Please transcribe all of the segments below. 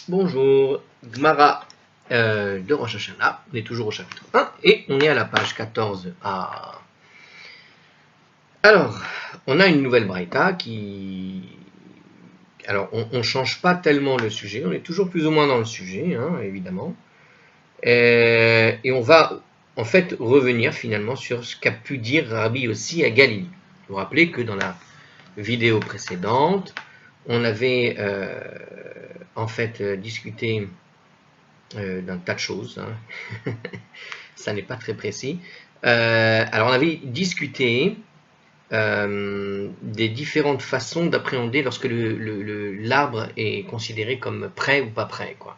Bonjour, Gmara de Rosh Hashanah, on est toujours au chapitre 1 et on est à la page 14a. Alors, on a une nouvelle braïta qui... Alors, on ne change pas tellement le sujet, on est toujours plus ou moins dans le sujet, hein, évidemment. Et on va en fait revenir finalement sur ce qu'a pu dire Rabbi Yossi à Galilée. Vous vous rappelez que dans la vidéo précédente, on avait en fait discuté d'un tas de choses, hein. Ça n'est pas très précis. Alors on avait discuté des différentes façons d'appréhender lorsque l'arbre est considéré comme prêt ou pas prêt, quoi.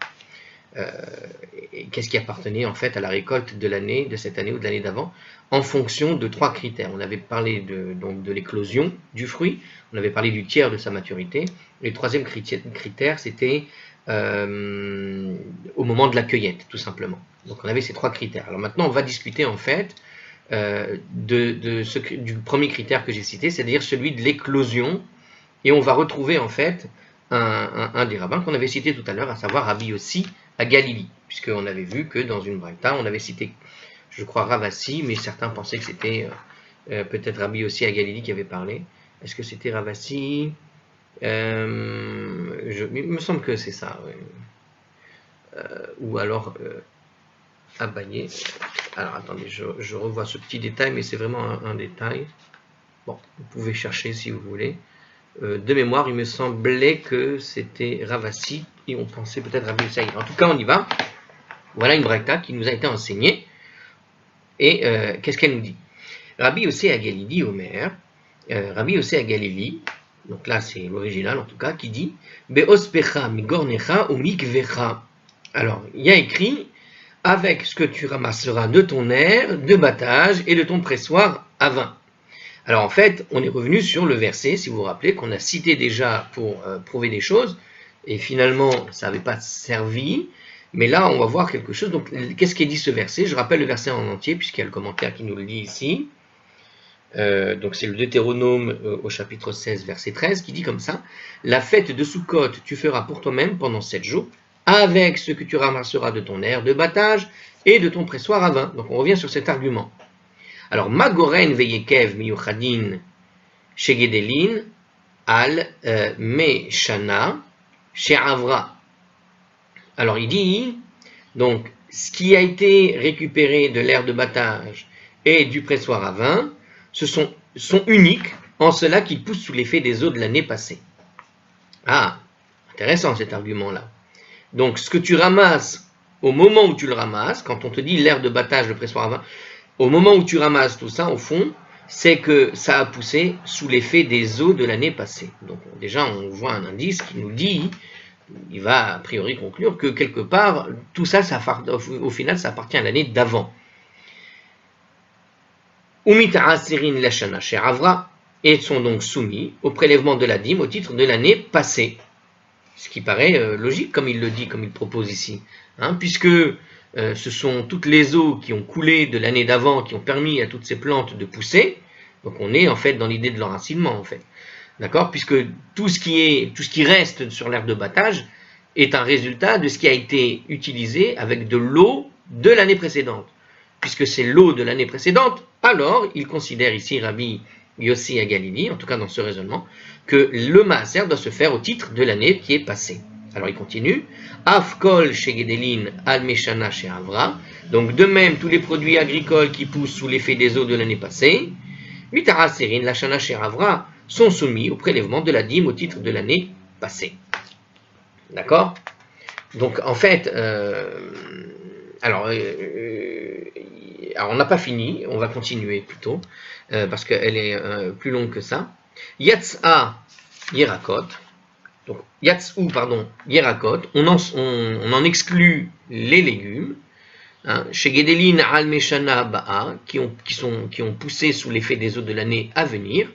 Qu'est-ce qui appartenait en fait à la récolte de l'année, de cette année ou de l'année d'avant, en fonction de trois critères. On avait parlé de l'éclosion du fruit, on avait parlé du tiers de sa maturité, et le troisième critère, c'était au moment de la cueillette, tout simplement. Donc on avait ces trois critères. Alors maintenant, on va discuter en fait du premier critère que j'ai cité, c'est-à-dire celui de l'éclosion, et on va retrouver en fait un des rabbins qu'on avait cité tout à l'heure, à savoir Rabbi Yossi à Galilée, puisqu'on avait vu que dans une braïta, on avait cité, je crois, Ravassi, mais certains pensaient que c'était peut-être Rabbi Yossi à Galilée qui avait parlé. Est-ce que c'était Ravassi? Il me semble que c'est ça, oui. Ou alors Abaye. Alors attendez, je revois ce petit détail, mais c'est vraiment un détail. Bon, vous pouvez chercher si vous voulez. De mémoire, il me semblait que c'était Ravassi et on pensait peut-être Rabbi Yossi. En tout cas, on y va. Voilà une braïta qui nous a été enseignée. Et qu'est-ce qu'elle nous dit? Rabbi Yossi à Galilée, Omer, Rabbi Yossi à Galilée, donc là c'est l'original en tout cas, qui dit Beospecha migornecha ou mikvecha. Alors, il y a écrit avec ce que tu ramasseras de ton air, de battage et de ton pressoir à vin. Alors en fait, on est revenu sur le verset, si vous vous rappelez, qu'on a cité déjà pour prouver des choses, et finalement, ça n'avait pas servi, mais là, on va voir quelque chose. Donc, qu'est-ce qui dit ce verset? Je rappelle le verset en entier, puisqu'il y a le commentaire qui nous le dit ici. Donc, c'est le Deutéronome au chapitre 16, verset 13, qui dit comme ça, « La fête de Sukkot, tu feras pour toi-même pendant 7 jours, avec ce que tu ramasseras de ton air de battage et de ton pressoir à vin. » Donc, on revient sur cet argument. Alors, Magoren veyekev miyuchadin shegedelin al meshana she'avra. Alors, il dit, donc, ce qui a été récupéré de l'air de battage et du pressoir à vin, sont uniques en cela qu'ils poussent sous l'effet des eaux de l'année passée. Ah, intéressant cet argument-là. Donc, ce que tu ramasses au moment où tu le ramasses, quand on te dit l'air de battage, le pressoir à vin, au moment où tu ramasses tout ça, au fond, c'est que ça a poussé sous l'effet des eaux de l'année passée. Donc déjà, on voit un indice qui nous dit, il va a priori conclure que quelque part, tout ça, au final, ça appartient à l'année d'avant. Umita'asirin lashana she'avra, et sont donc soumis au prélèvement de la dîme au titre de l'année passée. Ce qui paraît logique, comme il le dit, comme il propose ici. Hein, puisque ce sont toutes les eaux qui ont coulé de l'année d'avant qui ont permis à toutes ces plantes de pousser. Donc on est en fait dans l'idée de l'enracinement en fait. D'accord? Puisque tout ce qui reste sur l'herbe de battage est un résultat de ce qui a été utilisé avec de l'eau de l'année précédente. Puisque c'est l'eau de l'année précédente, alors il considère ici Rabbi Yossi à Galilée, en tout cas dans ce raisonnement, que le maaser doit se faire au titre de l'année qui est passée. Alors il continue, Afkol shegedelin al meshana she'avra, donc de même tous les produits agricoles qui poussent sous l'effet des eaux de l'année passée, mitaraserin la shana she'avra, sont soumis au prélèvement de la dîme au titre de l'année passée. D'accord? Donc en fait, alors on n'a pas fini, on va continuer plutôt, parce qu'elle est plus longue que ça. Yatz'a Yerakot, donc Yatz'u, Yerakot, on en exclut les légumes, hein, chez Gedelin al Meshana Ba'a, qui ont poussé sous l'effet des eaux de l'année à venir,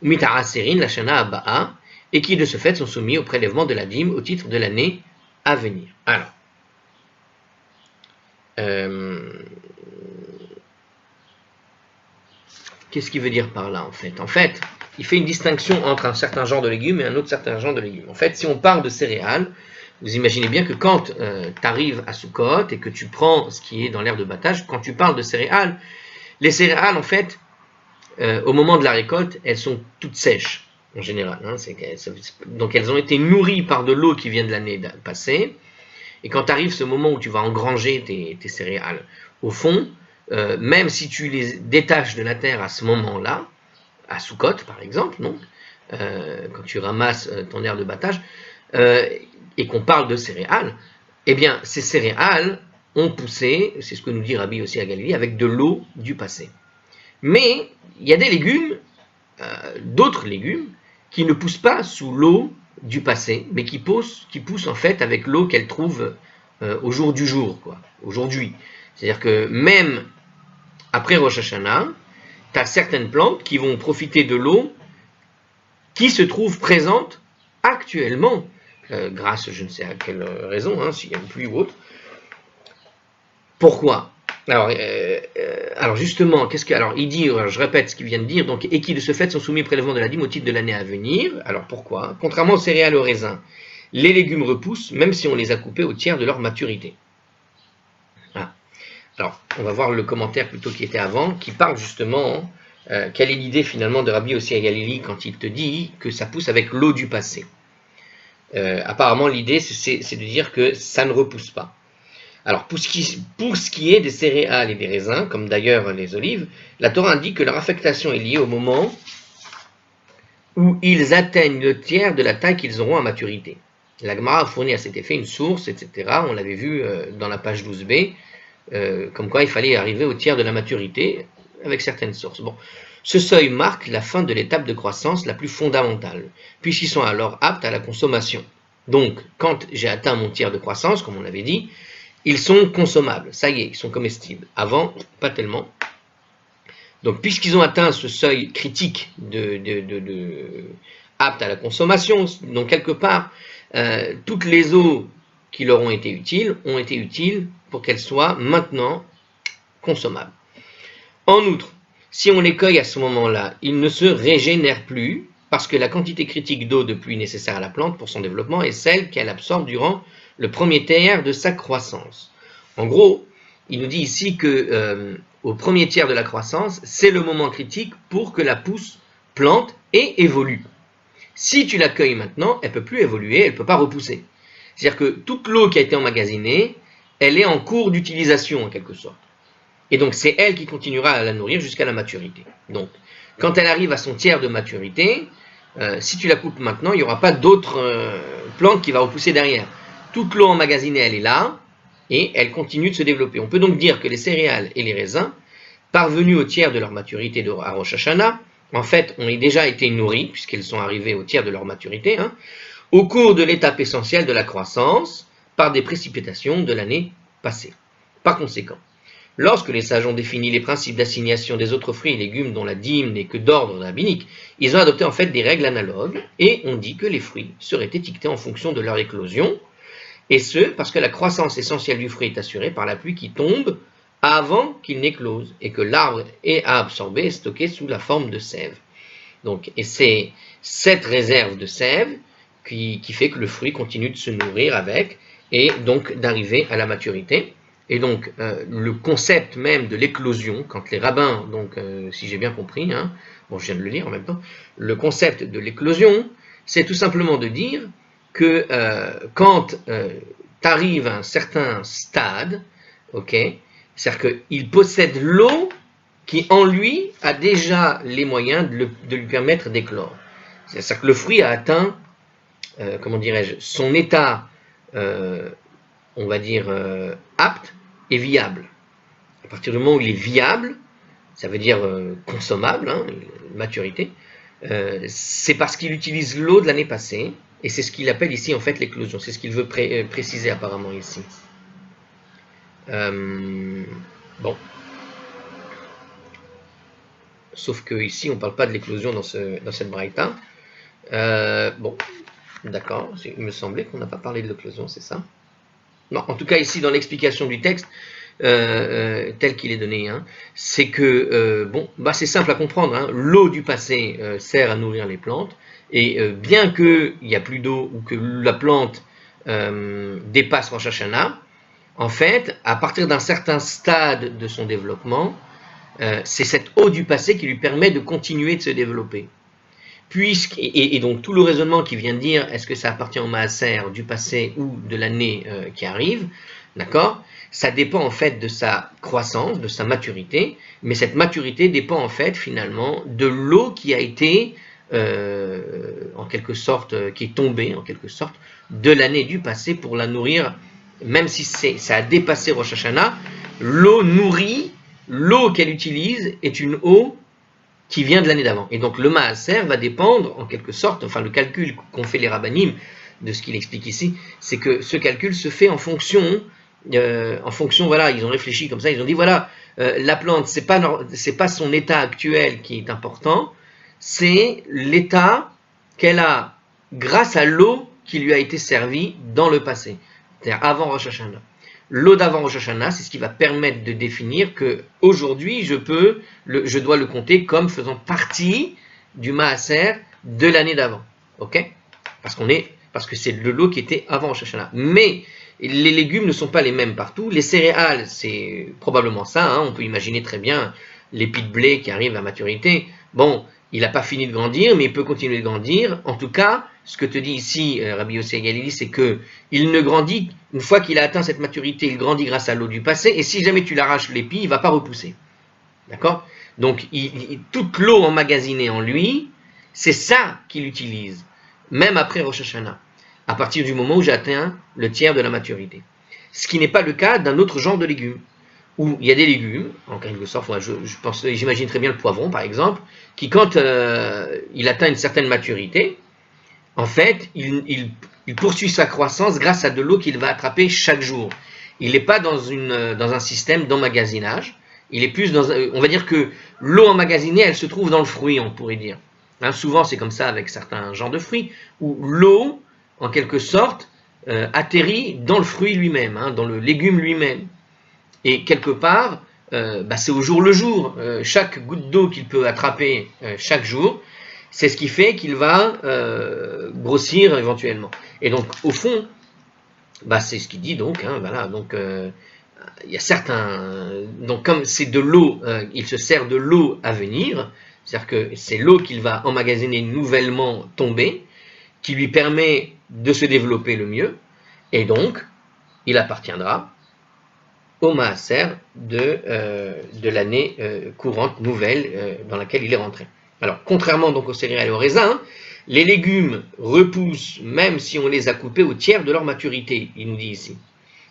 ou Mita'aserin la Shana Ba'a, et qui de ce fait sont soumis au prélèvement de la dîme au titre de l'année à venir. Alors, qu'est-ce qu'il veut dire par là en fait? En fait, il fait une distinction entre un certain genre de légumes et un autre certain genre de légumes. En fait, si on parle de céréales, vous imaginez bien que quand tu arrives à Sukkot et que tu prends ce qui est dans l'aire de battage, quand tu parles de céréales, les céréales, en fait, au moment de la récolte, elles sont toutes sèches, en général. Hein, donc elles ont été nourries par de l'eau qui vient de l'année passée. Et quand arrive ce moment où tu vas engranger tes céréales, au fond, même si tu les détaches de la terre à ce moment-là, à Sukkot par exemple, donc, quand tu ramasses ton aire de battage, et qu'on parle de céréales, eh bien ces céréales ont poussé, c'est ce que nous dit Rabbi aussi à Galilée, avec de l'eau du passé. Mais il y a des légumes, d'autres légumes, qui ne poussent pas sous l'eau du passé, mais qui poussent en fait avec l'eau qu'elles trouvent au jour du jour, quoi, aujourd'hui. C'est-à-dire que même après Rosh Hashanah, tu as certaines plantes qui vont profiter de l'eau qui se trouve présente actuellement, grâce je ne sais à quelle raison, hein, s'il y a une pluie ou autre. Pourquoi ? Alors justement, alors il dit, je répète ce qu'il vient de dire, donc, et qui de ce fait sont soumis au prélèvement de la dîme au titre de l'année à venir. Alors pourquoi ? Contrairement aux céréales et aux raisins, les légumes repoussent même si on les a coupés au tiers de leur maturité. Ah. Alors on va voir le commentaire plutôt qui était avant, qui parle justement, quelle est l'idée finalement de Rabbi aussi à Galilée quand il te dit que ça pousse avec l'eau du passé. Apparemment l'idée c'est de dire que ça ne repousse pas. Alors, pour ce qui est des céréales et des raisins, comme d'ailleurs les olives, la Torah indique que leur affectation est liée au moment où ils atteignent le tiers de la taille qu'ils auront à maturité. La Gemara a fourni à cet effet une source, etc. On l'avait vu dans la page 12b, comme quoi il fallait arriver au tiers de la maturité avec certaines sources. Bon, ce seuil marque la fin de l'étape de croissance la plus fondamentale, puisqu'ils sont alors aptes à la consommation. Donc, quand j'ai atteint mon tiers de croissance, comme on l'avait dit, ils sont consommables, ça y est, ils sont comestibles. Avant, pas tellement. Donc, puisqu'ils ont atteint ce seuil critique apte à la consommation, donc quelque part, toutes les eaux qui leur ont été utiles pour qu'elles soient maintenant consommables. En outre, si on les cueille à ce moment-là, ils ne se régénèrent plus parce que la quantité critique d'eau de pluie nécessaire à la plante pour son développement est celle qu'elle absorbe durant le premier tiers de sa croissance. En gros, il nous dit ici que au premier tiers de la croissance, c'est le moment critique pour que la pousse plante et évolue. Si tu la cueilles maintenant, elle ne peut plus évoluer, elle ne peut pas repousser. C'est-à-dire que toute l'eau qui a été emmagasinée, elle est en cours d'utilisation en quelque sorte. Et donc c'est elle qui continuera à la nourrir jusqu'à la maturité. Donc quand elle arrive à son tiers de maturité, si tu la coupes maintenant, il n'y aura pas d'autres plantes qui va repousser derrière. Toute l'eau emmagasinée, elle est là, et elle continue de se développer. On peut donc dire que les céréales et les raisins, parvenus au tiers de leur maturité à Rosh Hashanah, en fait, ont déjà été nourris, puisqu'ils sont arrivés au tiers de leur maturité, au cours de l'étape essentielle de la croissance, par des précipitations de l'année passée. Par conséquent, lorsque les sages ont défini les principes d'assignation des autres fruits et légumes dont la dîme n'est que d'ordre rabbinique, ils ont adopté en fait des règles analogues, et ont dit que les fruits seraient étiquetés en fonction de leur éclosion, et ce, parce que la croissance essentielle du fruit est assurée par la pluie qui tombe avant qu'il n'éclose, et que l'arbre est à absorber et stocké sous la forme de sève. Donc, et c'est cette réserve de sève qui fait que le fruit continue de se nourrir avec, et donc d'arriver à la maturité. Et donc, le concept même de l'éclosion, quand les rabbins, donc si j'ai bien compris, bon, je viens de le lire en même temps, le concept de l'éclosion, c'est tout simplement de dire que quand tu arrives à un certain stade, ok, c'est-à-dire qu'il possède l'eau qui en lui a déjà les moyens de lui permettre d'éclore. C'est-à-dire que le fruit a atteint, comment dirais-je, son état, on va dire, apte et viable. À partir du moment où il est viable, ça veut dire consommable, maturité, c'est parce qu'il utilise l'eau de l'année passée, et c'est ce qu'il appelle ici en fait l'éclosion. C'est ce qu'il veut préciser apparemment ici. Bon. Sauf que ici on ne parle pas de l'éclosion dans cette braïta. Bon, d'accord, il me semblait qu'on n'a pas parlé de l'éclosion, c'est ça? Non, en tout cas ici dans l'explication du texte, tel qu'il est donné, c'est que, c'est simple à comprendre, l'eau du passé sert à nourrir les plantes, et bien qu'il n'y a plus d'eau ou que la plante dépasse Rosh Hashanah, en fait, à partir d'un certain stade de son développement, c'est cette eau du passé qui lui permet de continuer de se développer. Et donc tout le raisonnement qui vient de dire est-ce que ça appartient au Maaser du passé ou de l'année qui arrive, d'accord, ça dépend en fait de sa croissance, de sa maturité, mais cette maturité dépend en fait finalement de l'eau qui a été en quelque sorte, qui est tombée en quelque sorte de l'année du passé pour la nourrir, même si ça a dépassé Rosh Hashanah, l'eau nourrie, l'eau qu'elle utilise est une eau qui vient de l'année d'avant. Et donc le Maaser va dépendre, en quelque sorte, enfin le calcul qu'ont fait les rabbinim, de ce qu'il explique ici, c'est que ce calcul se fait en fonction, voilà, ils ont réfléchi comme ça, ils ont dit, voilà, la plante, c'est pas son état actuel qui est important, c'est l'état qu'elle a grâce à l'eau qui lui a été servie dans le passé, c'est-à-dire avant Rosh Hashanah. L'eau d'avant Rosh Hashanah, c'est ce qui va permettre de définir que aujourd'hui je dois le compter comme faisant partie du Maaser de l'année d'avant, ok? Parce que c'est de l'eau qui était avant Rosh Hashanah. Mais les légumes ne sont pas les mêmes partout. Les céréales, c'est probablement ça. Hein, on peut imaginer très bien l'épi de blé qui arrive à maturité. Bon, il n'a pas fini de grandir, mais il peut continuer de grandir. En tout cas, ce que te dit ici Rabbi Yossi Galili, c'est que il ne grandit, une fois qu'il a atteint cette maturité, il grandit grâce à l'eau du passé, et si jamais tu l'arraches l'épi, il ne va pas repousser. D'accord? Donc, toute l'eau emmagasinée en lui, c'est ça qu'il utilise, même après Rosh Hashanah, à partir du moment où j'atteins le tiers de la maturité. Ce qui n'est pas le cas d'un autre genre de légumes, où il y a des légumes, en quelque sorte, j'imagine très bien le poivron par exemple, qui quand il atteint une certaine maturité, en fait, il poursuit sa croissance grâce à de l'eau qu'il va attraper chaque jour. Il n'est pas dans un système d'emmagasinage, il est plus on va dire que l'eau emmagasinée, elle se trouve dans le fruit, on pourrait dire. Hein, souvent, c'est comme ça avec certains genres de fruits, où l'eau, en quelque sorte, atterrit dans le fruit lui-même, hein, dans le légume lui-même. Et quelque part, c'est au jour le jour. Chaque goutte d'eau qu'il peut attraper chaque jour, c'est ce qui fait qu'il va grossir éventuellement. Et donc, au fond, c'est ce qu'il dit donc. Hein, voilà, donc, il y a certains. Donc, comme c'est de l'eau, il se sert de l'eau à venir, c'est-à-dire que c'est l'eau qu'il va emmagasiner nouvellement tombée, qui lui permet de se développer le mieux, et donc, il appartiendra au Maaser de l'année courante nouvelle dans laquelle il est rentré. Alors, contrairement donc aux céréales et aux raisins, les légumes repoussent même si on les a coupés au tiers de leur maturité, il nous dit ici,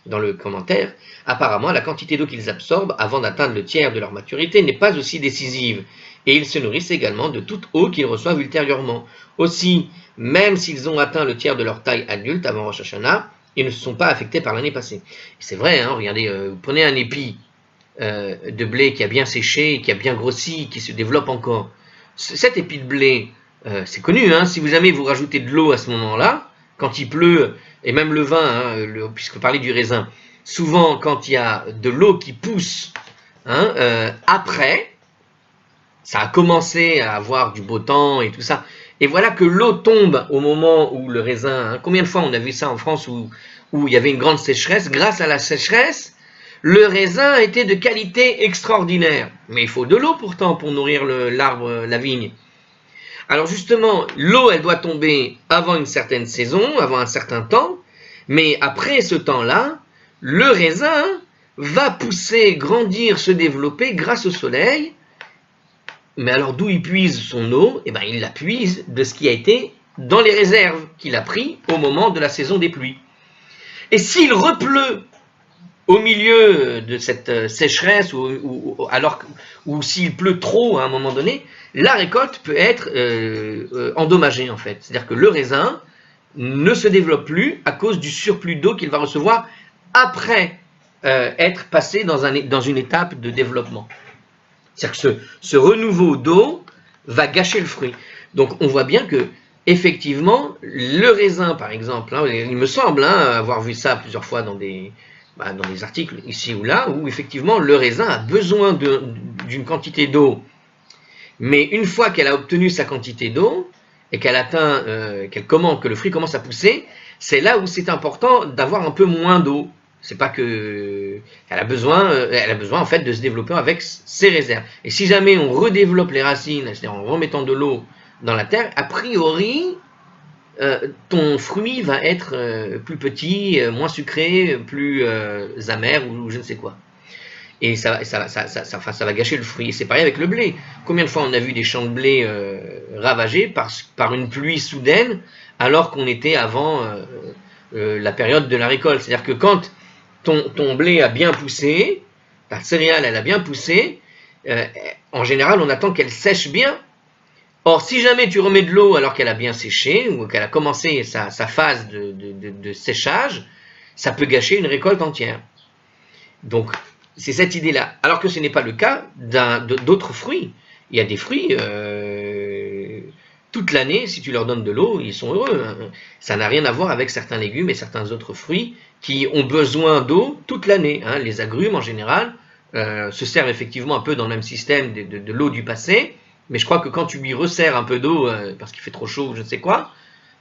dans le commentaire. Apparemment, la quantité d'eau qu'ils absorbent avant d'atteindre le tiers de leur maturité n'est pas aussi décisive, et ils se nourrissent également de toute eau qu'ils reçoivent ultérieurement. Aussi, même s'ils ont atteint le tiers de leur taille adulte avant Rosh Hashanah, ils ne se sont pas affectés par l'année passée. C'est vrai, hein, regardez, vous prenez un épi de blé qui a bien séché, qui a bien grossi, qui se développe encore. Cet épi de blé, c'est connu, hein, si vous jamais vous rajoutez de l'eau à ce moment-là, quand il pleut, et même le vin, hein, puisque parler du raisin, souvent quand il y a de l'eau qui pousse, hein, après, ça a commencé à avoir du beau temps et tout ça, et voilà que l'eau tombe au moment où le raisin, hein, combien de fois on a vu ça en France où il y avait une grande sécheresse, grâce à la sécheresse, le raisin était de qualité extraordinaire. Mais il faut de l'eau pourtant pour nourrir l'arbre, la vigne. Alors justement, l'eau, elle doit tomber avant une certaine saison, avant un certain temps, mais après ce temps-là, le raisin va pousser, grandir, se développer grâce au soleil. Mais alors d'où il puise son eau? Eh bien, il la puise de ce qui a été dans les réserves qu'il a pris au moment de la saison des pluies. Et s'il repleut au milieu de cette sécheresse, ou s'il pleut trop à un moment donné, la récolte peut être endommagée en fait. C'est-à-dire que le raisin ne se développe plus à cause du surplus d'eau qu'il va recevoir après être passé dans une étape de développement. C'est-à-dire que ce renouveau d'eau va gâcher le fruit. Donc on voit bien que effectivement, le raisin par exemple, hein, il me semble avoir vu ça plusieurs fois dans des articles ici ou là, où effectivement le raisin a besoin d'une quantité d'eau. Mais une fois qu'elle a obtenu sa quantité d'eau, et qu'elle atteint, que le fruit commence à pousser, c'est là où c'est important d'avoir un peu moins d'eau. C'est pas que elle a besoin en fait de se développer avec ses réserves. Et si jamais on redéveloppe les racines, c'est-à-dire en remettant de l'eau dans la terre, a priori, ton fruit va être plus petit, moins sucré, plus amer ou je ne sais quoi. Et ça va gâcher le fruit. Et c'est pareil avec le blé. Combien de fois on a vu des champs de blé ravagés par une pluie soudaine alors qu'on était avant la période de la récolte. C'est-à-dire que quand ton blé a bien poussé, ta céréale elle a bien poussé, en général on attend qu'elle sèche bien. Or si jamais tu remets de l'eau alors qu'elle a bien séché ou qu'elle a commencé sa phase de séchage, ça peut gâcher une récolte entière. Donc c'est cette idée-là. Alors que ce n'est pas le cas d'autres fruits. Il y a des fruits, toute l'année, si tu leur donnes de l'eau, ils sont heureux. Ça n'a rien à voir avec certains légumes et certains autres fruits qui ont besoin d'eau toute l'année. Les agrumes, en général, se servent effectivement un peu dans le même système de l'eau du passé, mais je crois que quand tu lui resserres un peu d'eau, parce qu'il fait trop chaud ou je ne sais quoi,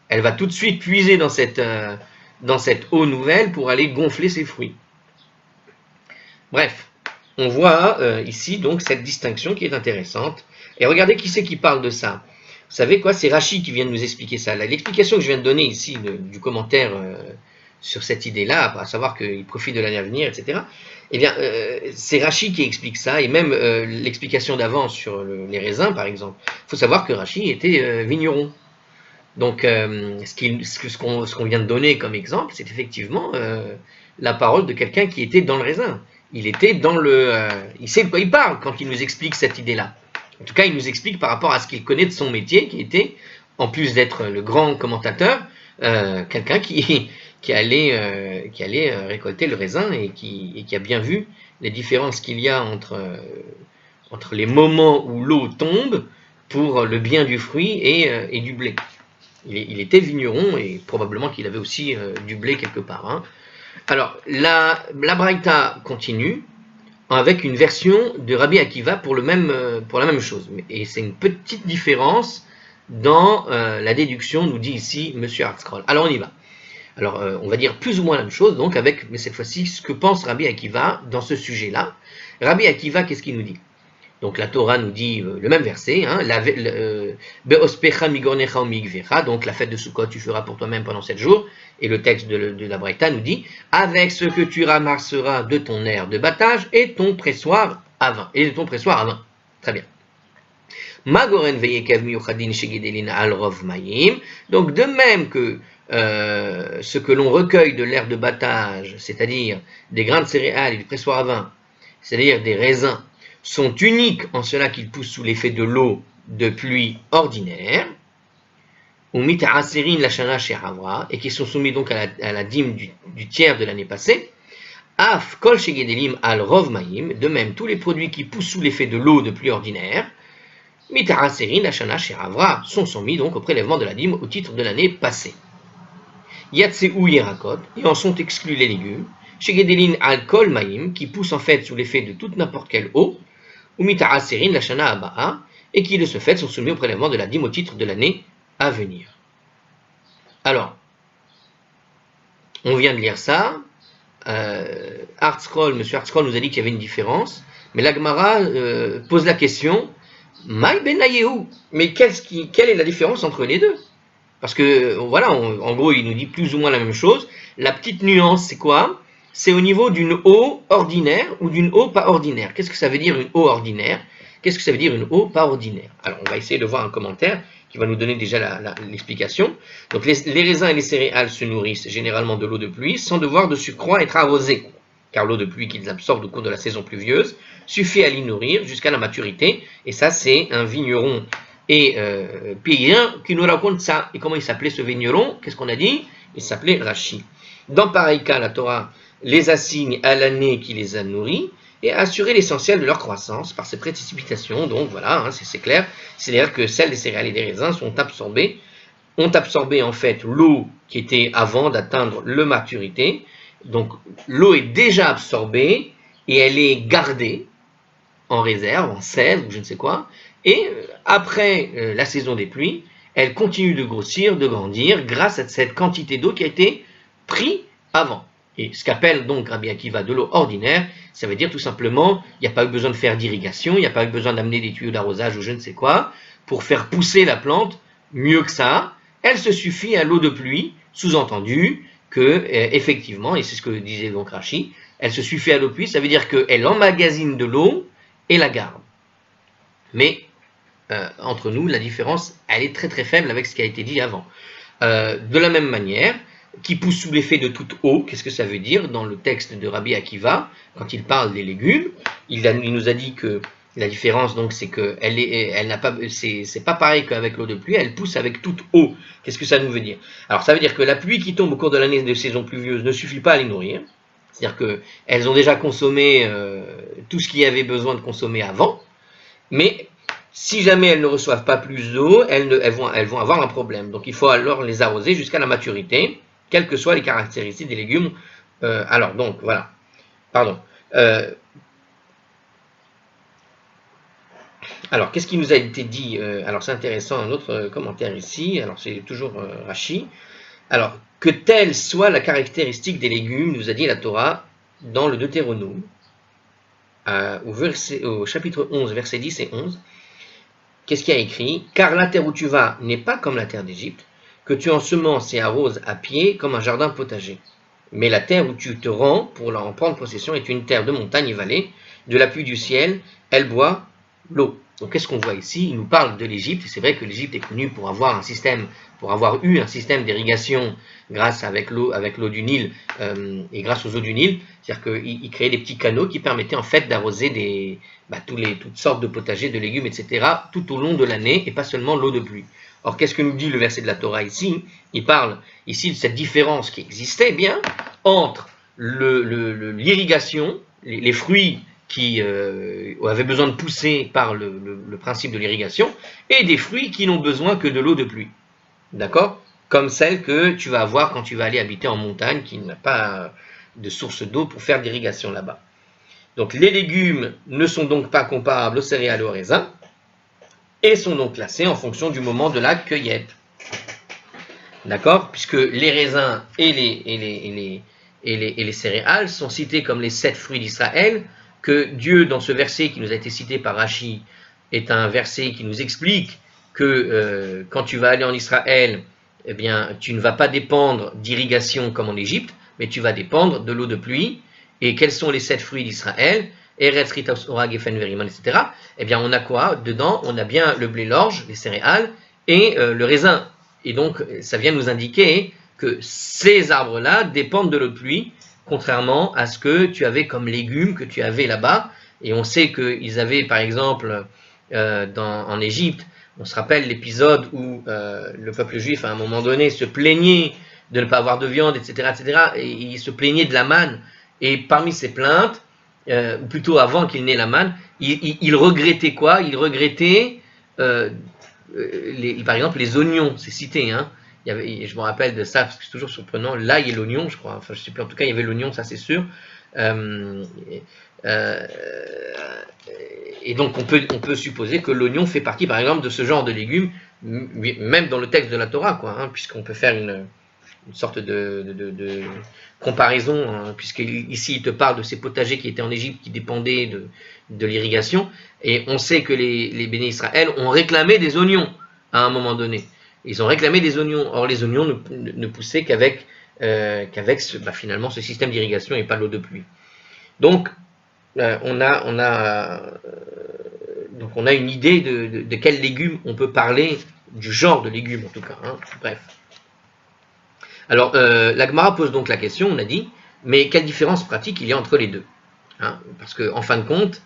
elle va tout de suite puiser dans cette eau nouvelle pour aller gonfler ses fruits. Bref, on voit ici donc cette distinction qui est intéressante. Et regardez qui c'est qui parle de ça. Vous savez quoi, c'est Rashi qui vient de nous expliquer ça. L'explication que je viens de donner ici du commentaire sur cette idée-là, à savoir qu'il profite de l'année à venir, etc. Eh bien, c'est Rashi qui explique ça, et même l'explication d'avant sur les raisins, par exemple. Il faut savoir que Rashi était vigneron. Donc, ce qu'on vient de donner comme exemple, c'est effectivement la parole de quelqu'un qui était dans le raisin. Il était il sait de quoi il parle quand il nous explique cette idée-là. En tout cas, il nous explique par rapport à ce qu'il connaît de son métier, qui était, en plus d'être le grand commentateur, quelqu'un qui allait récolter le raisin et qui a bien vu les différences qu'il y a entre les moments où l'eau tombe pour le bien du fruit et du blé. Il était vigneron et probablement qu'il avait aussi du blé quelque part. Alors, la Braïta continue avec une version de Rabbi Akiva pour la même chose. Et c'est une petite différence dans la déduction, nous dit ici M. Hartzkroll. Alors, on y va. Alors, on va dire plus ou moins la même chose, donc mais cette fois-ci, ce que pense Rabbi Akiva dans ce sujet-là. Rabbi Akiva, qu'est-ce qu'il nous dit? Donc la Torah nous dit le même verset, donc la fête de Sukkot tu feras pour toi-même pendant 7 jours, et le texte de la Braïta nous dit, avec ce que tu ramasseras de ton aire de battage et ton pressoir à vin. Très bien. Donc de même que ce que l'on recueille de l'aire de battage, c'est-à-dire des grains de céréales et du pressoir à vin, c'est-à-dire des raisins, sont uniques en cela qu'ils poussent sous l'effet de l'eau de pluie ordinaire, et qui sont soumis donc à la dîme du tiers de l'année passée. Af kol shegedelim al rov maïm, de même tous les produits qui poussent sous l'effet de l'eau de pluie ordinaire, mita'aserin lashana she'avra, sont soumis donc au prélèvement de la dîme au titre de l'année passée. Yatseu yerakot, et en sont exclus les légumes, shegedelin al kol maïm, qui poussent en fait sous l'effet de toute n'importe quelle eau, ou mita'aserin lashana aba'a, et qui de ce fait sont soumis au prélèvement de la dîme au titre de l'année à venir. Alors, on vient de lire ça. M. Hartzkroll nous a dit qu'il y avait une différence, mais la Gemara pose la question, Maï ben Ayehu, mais quelle est la différence entre les deux? Parce que, voilà, en gros, il nous dit plus ou moins la même chose. La petite nuance, c'est quoi? C'est au niveau d'une eau ordinaire ou d'une eau pas ordinaire. Qu'est-ce que ça veut dire une eau ordinaire? Qu'est-ce que ça veut dire une eau pas ordinaire? Alors, on va essayer de voir un commentaire qui va nous donner déjà l'explication. Donc, les raisins et les céréales se nourrissent généralement de l'eau de pluie sans devoir de surcroît être arrosés, car l'eau de pluie qu'ils absorbent au cours de la saison pluvieuse suffit à l'y nourrir jusqu'à la maturité. Et ça, c'est un vigneron et paysan qui nous raconte ça. Et comment il s'appelait ce vigneron? Qu'est-ce qu'on a dit? Il s'appelait Rashi. Dans pareil cas, la Torah les assigne à l'année qui les a nourris et à assurer l'essentiel de leur croissance par ces précipitations. Donc voilà, c'est clair. C'est-à-dire que celles des céréales et des raisins ont absorbé en fait l'eau qui était avant d'atteindre la maturité. Donc l'eau est déjà absorbée et elle est gardée en réserve, en sève ou je ne sais quoi. Et après la saison des pluies, elle continue de grossir, de grandir, grâce à cette quantité d'eau qui a été prise avant. Et ce qu'appelle donc Rabbi Akiva de l'eau ordinaire, ça veut dire tout simplement, il n'y a pas eu besoin de faire d'irrigation, il n'y a pas eu besoin d'amener des tuyaux d'arrosage ou je ne sais quoi, pour faire pousser la plante mieux que ça, elle se suffit à l'eau de pluie, sous-entendu que, effectivement, et c'est ce que disait donc Rashi, elle se suffit à l'eau de pluie, ça veut dire qu'elle emmagasine de l'eau et la garde. Mais, entre nous, la différence, elle est très très faible avec ce qui a été dit avant. De la même manière, qui pousse sous l'effet de toute eau, qu'est-ce que ça veut dire? Dans le texte de Rabbi Akiva, quand il parle des légumes, il nous a dit que la différence, donc, c'est que c'est pas pareil qu'avec l'eau de pluie, elle pousse avec toute eau. Qu'est-ce que ça nous veut dire? Alors, ça veut dire que la pluie qui tombe au cours de l'année de saison pluvieuse ne suffit pas à les nourrir. C'est-à-dire qu'elles ont déjà consommé tout ce qu'il y avait besoin de consommer avant, mais si jamais elles ne reçoivent pas plus d'eau, elles vont avoir un problème. Donc, il faut alors les arroser jusqu'à la maturité, quelles que soient les caractéristiques des légumes. Alors, donc, voilà. Pardon. Alors, qu'est-ce qui nous a été dit? Alors, c'est intéressant, un autre commentaire ici. Alors, c'est toujours Rashi. Alors, que telle soit la caractéristique des légumes, nous a dit la Torah dans le Deutéronome, au chapitre 11, versets 10 et 11. Qu'est-ce qu'il y a écrit? Car la terre où tu vas n'est pas comme la terre d'Égypte, que tu ensemences et arroses à pied comme un jardin potager. Mais la terre où tu te rends pour en prendre possession est une terre de montagne et vallée, de la pluie du ciel, elle boit l'eau. Donc qu'est-ce qu'on voit ici? Il nous parle de l'Égypte, et c'est vrai que l'Égypte est connue pour avoir eu un système d'irrigation grâce avec l'eau du Nil et grâce aux eaux du Nil, c'est-à-dire qu'il créait des petits canaux qui permettaient en fait d'arroser toutes sortes de potagers, de légumes, etc. tout au long de l'année et pas seulement l'eau de pluie. Or, qu'est-ce que nous dit le verset de la Torah ici? Il parle ici de cette différence qui existait bien entre l'irrigation, les fruits qui avaient besoin de pousser par le principe de l'irrigation, et des fruits qui n'ont besoin que de l'eau de pluie. D'accord? Comme celle que tu vas avoir quand tu vas aller habiter en montagne, qui n'a pas de source d'eau pour faire d'irrigation là-bas. Donc les légumes ne sont donc pas comparables aux céréales et aux raisins, et sont donc classés en fonction du moment de la cueillette. D'accord? Puisque les raisins et les céréales sont cités comme les 7 fruits d'Israël, que Dieu, dans ce verset qui nous a été cité par Rashi, est un verset qui nous explique que quand tu vas aller en Israël, eh bien, tu ne vas pas dépendre d'irrigation comme en Égypte, mais tu vas dépendre de l'eau de pluie. Et quels sont les 7 fruits d'Israël? Eretz Ritas Orag Efen Veriman, etc. Eh bien, on a quoi dedans? On a bien le blé, l'orge, les céréales et le raisin. Et donc, ça vient nous indiquer que ces arbres-là dépendent de l'eau de pluie, contrairement à ce que tu avais comme légumes que tu avais là-bas. Et on sait qu'ils avaient, par exemple, en Égypte, on se rappelle l'épisode où le peuple juif, à un moment donné, se plaignait de ne pas avoir de viande, etc., etc. Et il se plaignait de la manne. Et parmi ces plaintes, ou plutôt avant qu'il n'ait la manne, il regrettait quoi? Il regrettait, par exemple, les oignons, c'est cité, hein. Je me rappelle de ça, parce que c'est toujours surprenant, l'ail et l'oignon, je crois, enfin je sais plus, en tout cas il y avait l'oignon, ça c'est sûr. Et donc on peut supposer que l'oignon fait partie, par exemple, de ce genre de légumes, même dans le texte de la Torah, quoi, hein, puisqu'on peut faire une sorte de comparaison, hein, puisqu'ici il te parle de ces potagers qui étaient en Égypte, qui dépendaient de l'irrigation, et on sait que les béné Israël ont réclamé des oignons à un moment donné. Ils ont réclamé des oignons, or les oignons ne poussaient qu'avec finalement ce système d'irrigation et pas l'eau de pluie. Donc on a une idée de quels légumes on peut parler, du genre de légumes en tout cas, hein, bref. Alors, la Gemara pose donc la question, on a dit, mais quelle différence pratique il y a entre les deux, hein? Parce qu'en fin de compte,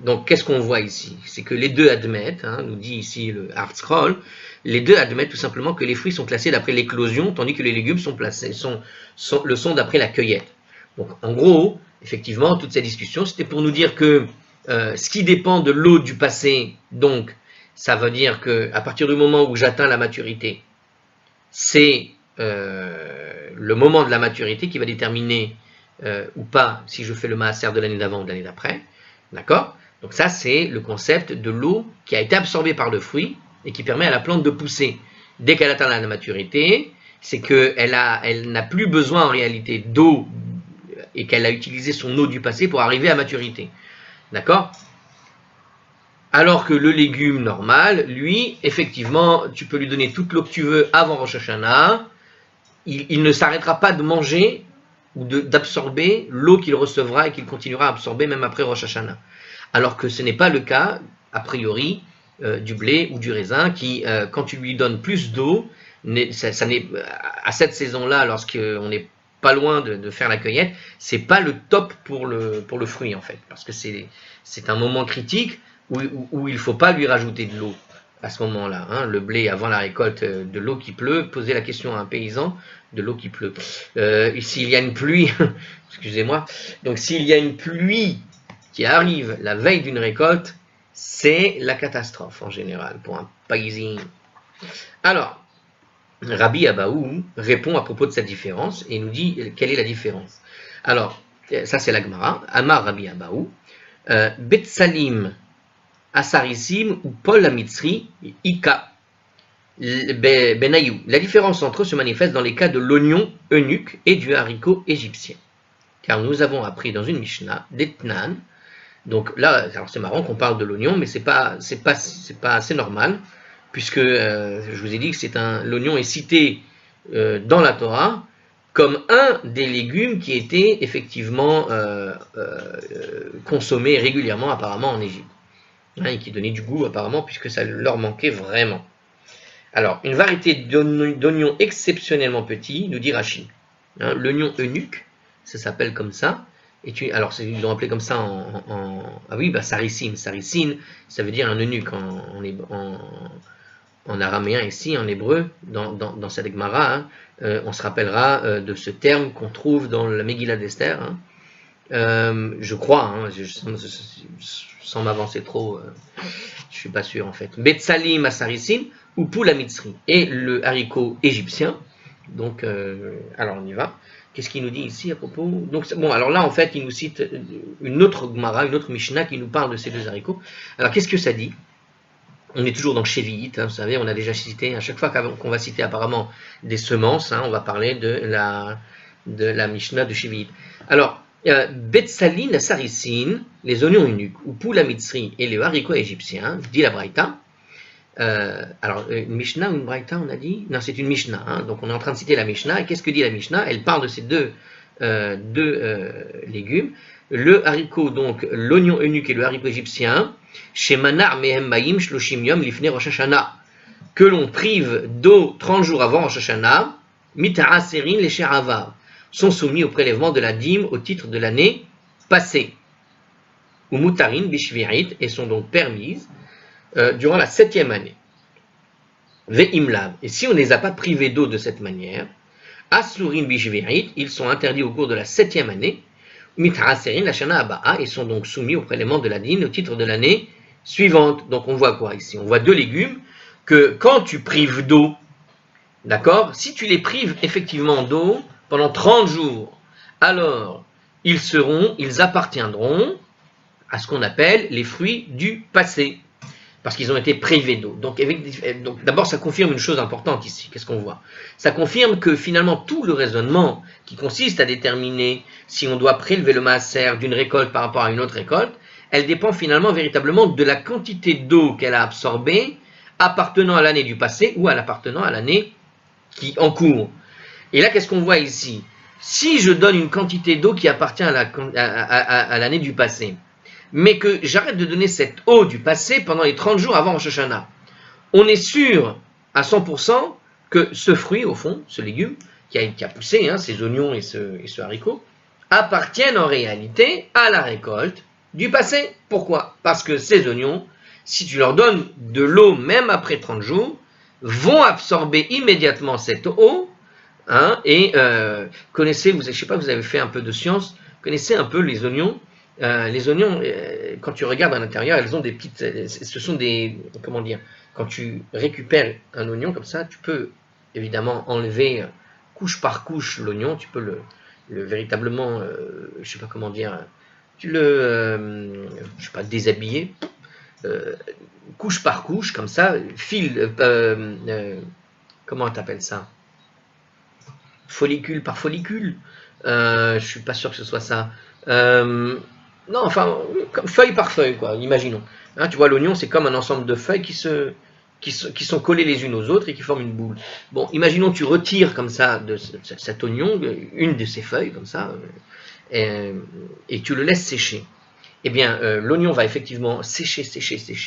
donc qu'est-ce qu'on voit ici? C'est que les deux admettent, hein, nous dit ici le Hartzroll, les deux admettent tout simplement que les fruits sont classés d'après l'éclosion, tandis que les légumes le sont d'après la cueillette. Donc en gros, effectivement, toute cette discussion, c'était pour nous dire que ce qui dépend de l'eau du passé, donc, ça veut dire qu'à partir du moment où j'atteins la maturité, c'est le moment de la maturité qui va déterminer ou pas si je fais le maaser de l'année d'avant ou de l'année d'après. D'accord? Donc ça, c'est le concept de l'eau qui a été absorbée par le fruit et qui permet à la plante de pousser. Dès qu'elle atteint la maturité, c'est qu'elle n'a plus besoin en réalité d'eau et qu'elle a utilisé son eau du passé pour arriver à maturité. D'accord? Alors que le légume normal, lui, effectivement, tu peux lui donner toute l'eau que tu veux avant Rosh Hashanah, il ne s'arrêtera pas de manger ou d'absorber l'eau qu'il recevra et qu'il continuera à absorber même après Rosh Hashanah. Alors que ce n'est pas le cas, a priori, du blé ou du raisin qui, quand tu lui donnes plus d'eau, ça n'est, à cette saison-là, lorsqu'on n'est pas loin de faire la cueillette, c'est pas le top pour le fruit en fait, parce que c'est un moment critique où il ne faut pas lui rajouter de l'eau à ce moment-là. Hein. Le blé avant la récolte, de l'eau qui pleut, posez la question à un paysan, de l'eau qui pleut. S'il y a une pluie, excusez-moi, donc s'il y a une pluie qui arrive la veille d'une récolte, c'est la catastrophe en général pour un paysan. Alors, Rabbi Abaou répond à propos de cette différence et nous dit quelle est la différence. Alors, ça c'est la Gemara. Amar Rabbi Abaou, Betsalim Asarissim ou Paul Amitzri, Ika, Benayou. La différence entre eux se manifeste dans les cas de l'oignon eunuque et du haricot égyptien. Car nous avons appris dans une Mishnah, d'Etnan, donc là, alors c'est marrant qu'on parle de l'oignon, mais c'est pas assez normal, puisque je vous ai dit que l'oignon est cité dans la Torah comme un des légumes qui était effectivement consommé régulièrement apparemment en Égypte. Et qui donnait du goût apparemment puisque ça leur manquait vraiment. Alors, une variété d'oignons exceptionnellement petits, nous dit Rachid. L'oignon eunuque, ça s'appelle comme ça. Alors, ils l'ont appelé comme ça ah oui, saricine. Saricine, ça veut dire un eunuque en araméen ici, en hébreu, dans cette Gemara. On se rappellera de ce terme qu'on trouve dans la Megillah d'Esther. Je crois, sans m'avancer trop, je suis pas sûr en fait. Betsalim Asarisim ou Poula Mitzri et le haricot égyptien. Donc, alors on y va. Qu'est-ce qu'il nous dit ici à propos? Donc, bon, alors là en fait, il nous cite une autre Gemara, une autre Mishnah qui nous parle de ces deux haricots. Alors, qu'est-ce que ça dit? On est toujours dans Shevi'it, vous savez, on a déjà cité, à chaque fois qu'on va citer apparemment des semences, on va parler de la Mishnah de Shevi'it. Alors, Betsalin, Saricine, les oignons eunuques, ou Poula Mitzri et les haricots égyptiens, dit la Braïta. Alors, une Mishnah ou une Braïta, on a dit? Non, c'est une Mishnah. Donc, on est en train de citer la Mishnah. Et qu'est-ce que dit la Mishnah? Elle parle de ces deux légumes. Le haricot, donc, l'oignon eunuque et le haricot égyptien, chez Manar Mehem Maïm Shloshim Yom Lifne Rosh Hashanah, que l'on prive d'eau 30 jours avant Rosh Hashanah, Mita'a Serin les Sheravar, sont soumis au prélèvement de la dîme au titre de l'année passée. Ou Mutarin Bishvirit, et sont donc permises durant la 7e année. Ve'imlav, et si on ne les a pas privés d'eau de cette manière, Asurin Bishvirit, ils sont interdits au cours de la 7e année, Mitraserin la Shana Aba'a, et sont donc soumis au prélèvement de la dîme au titre de l'année suivante. Donc on voit quoi ici? On voit deux légumes que quand tu prives d'eau, d'accord, si tu les prives effectivement d'eau pendant 30 jours, alors ils appartiendront à ce qu'on appelle les fruits du passé, parce qu'ils ont été privés d'eau. Donc d'abord, ça confirme une chose importante ici. Qu'est-ce qu'on voit? Ça confirme que finalement, tout le raisonnement qui consiste à déterminer si on doit prélever le maaser d'une récolte par rapport à une autre récolte, elle dépend finalement véritablement de la quantité d'eau qu'elle a absorbée appartenant à l'année du passé ou appartenant à l'année qui en cours. Et là, qu'est-ce qu'on voit ici? Si je donne une quantité d'eau qui appartient à l'année du passé, mais que j'arrête de donner cette eau du passé pendant les 30 jours avant Rosh Hashanah, on est sûr à 100% que ce fruit, au fond, ce légume, qui a poussé, ces oignons et ce haricot, appartiennent en réalité à la récolte du passé. Pourquoi? Parce que ces oignons, si tu leur donnes de l'eau même après 30 jours, vont absorber immédiatement cette eau, et connaissez, je ne sais pas, vous avez fait un peu de science, connaissez un peu les oignons. Les oignons, quand tu regardes à l'intérieur, elles ont des petites, ce sont des, comment dire, quand tu récupères un oignon comme ça, tu peux évidemment enlever couche par couche l'oignon, tu peux le véritablement, je sais pas comment dire, tu le, je sais pas, déshabiller, couche par couche, comme ça, comment t'appelles ça? Follicule par follicule. Je suis pas sûr que ce soit ça. Non, enfin, feuille par feuille, quoi, imaginons. Hein, tu vois, l'oignon, c'est comme un ensemble de feuilles qui sont collées les unes aux autres et qui forment une boule. Bon, imaginons tu retires comme ça de cet oignon, une de ces feuilles, comme ça, et tu le laisses sécher. Eh bien, l'oignon va effectivement sécher,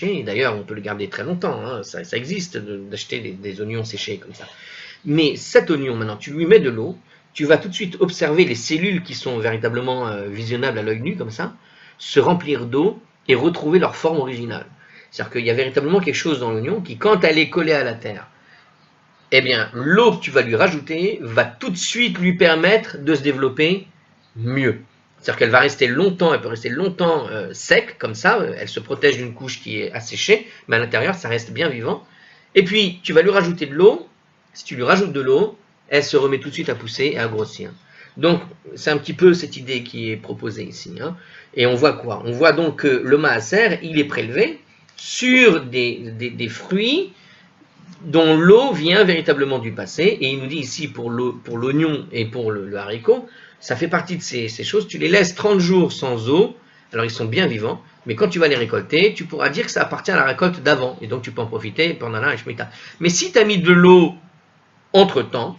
et d'ailleurs, on peut le garder très longtemps, hein, ça existe d'acheter des oignons séchés comme ça. Mais cet oignon, maintenant, tu lui mets de l'eau, tu vas tout de suite observer les cellules qui sont véritablement visionnables à l'œil nu, comme ça, se remplir d'eau et retrouver leur forme originale. C'est-à-dire qu'il y a véritablement quelque chose dans l'oignon qui, quand elle est collée à la terre, eh bien, l'eau que tu vas lui rajouter va tout de suite lui permettre de se développer mieux. C'est-à-dire qu'elle va rester longtemps, elle peut rester longtemps sec, comme ça, elle se protège d'une couche qui est asséchée, mais à l'intérieur, ça reste bien vivant. Et puis, tu vas lui rajouter de l'eau. Si tu lui rajoutes de l'eau, elle se remet tout de suite à pousser et à grossir. Donc, c'est un petit peu cette idée qui est proposée ici. Hein. Et on voit quoi? On voit donc que le maaser, il est prélevé sur des fruits dont l'eau vient véritablement du passé. Et il nous dit ici, pour l'oignon et pour le haricot, ça fait partie de ces choses. Tu les laisses 30 jours sans eau, alors ils sont bien vivants, mais quand tu vas les récolter, tu pourras dire que ça appartient à la récolte d'avant. Et donc, tu peux en profiter pendant la Shemitah. Mais si tu as mis de l'eau entre-temps,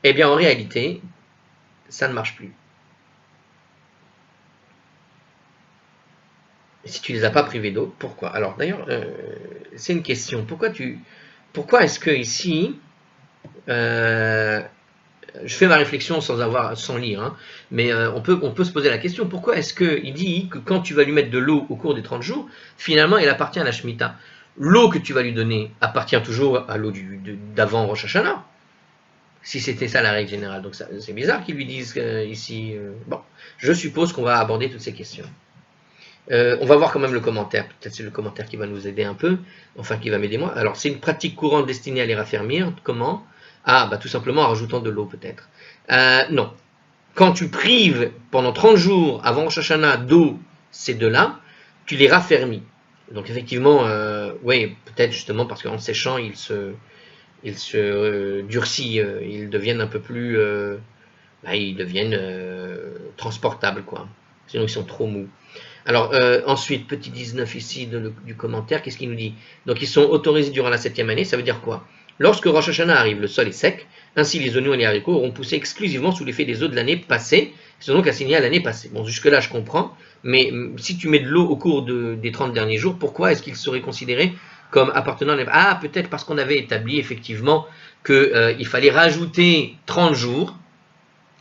eh bien, en réalité, ça ne marche plus. Et si tu ne les as pas privés d'eau, pourquoi? Alors, d'ailleurs, c'est une question. Pourquoi est-ce que ici, je fais ma réflexion sans lire, hein, mais on peut se poser la question, pourquoi est-ce qu'il dit que quand tu vas lui mettre de l'eau au cours des 30 jours, finalement, elle appartient à la Shemitah? L'eau que tu vas lui donner appartient toujours à l'eau d'avant Rosh Hashanah. Si c'était ça la règle générale. Donc c'est bizarre qu'ils lui disent ici... bon, je suppose qu'on va aborder toutes ces questions. On va voir quand même le commentaire. Peut-être c'est le commentaire qui va nous aider un peu. Enfin, qui va m'aider moi. Alors, c'est une pratique courante destinée à les raffermir. Comment? Ah, bah tout simplement en rajoutant de l'eau peut-être. Non. Quand tu prives pendant 30 jours avant Rosh Hashanah d'eau, ces deux-là, tu les raffermis. Donc effectivement, oui, peut-être justement parce qu'en séchant, ils se durcissent, ils deviennent un peu plus, ils deviennent transportables, quoi. Sinon, ils sont trop mous. Alors, ensuite, petit 19 ici du commentaire, qu'est-ce qu'il nous dit? Donc, ils sont autorisés durant la 7e année, ça veut dire quoi? Lorsque Rosh Hashanah arrive, le sol est sec, ainsi les oignons et les haricots auront poussé exclusivement sous l'effet des eaux de l'année passée, qui sont donc assignés à l'année passée. Bon, jusque-là, je comprends, mais si tu mets de l'eau au cours des 30 derniers jours, pourquoi est-ce qu'ils seraient considérés comme appartenant à... Ah, peut-être parce qu'on avait établi effectivement qu'il fallait rajouter 30 jours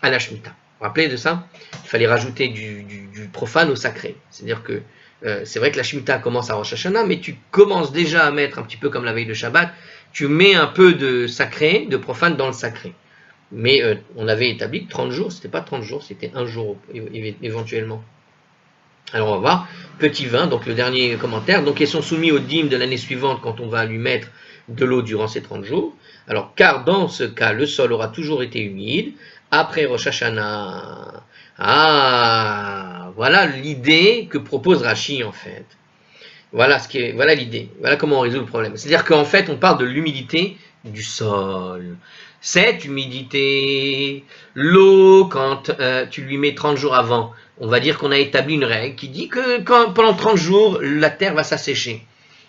à la Shemitah. Vous vous rappelez de ça? Il fallait rajouter du profane au sacré. C'est-à-dire que c'est vrai que la Shemitah commence à Rosh Hashanah, mais tu commences déjà à mettre un petit peu comme la veille de Shabbat, tu mets un peu de sacré, de profane dans le sacré. Mais on avait établi que 30 jours, c'était pas 30 jours, c'était un jour éventuellement. Alors on va voir, petit 20, donc le dernier commentaire, donc ils sont soumis au dîme de l'année suivante quand on va lui mettre de l'eau durant ces 30 jours. Alors car dans ce cas, le sol aura toujours été humide, après Rosh Hashanah. Ah, voilà l'idée que propose Rashi en fait. Voilà l'idée, voilà comment on résout le problème. C'est-à-dire qu'en fait, on parle de l'humidité du sol. Cette humidité, l'eau, quand tu lui mets 30 jours avant, on va dire qu'on a établi une règle qui dit que pendant 30 jours, la terre va s'assécher.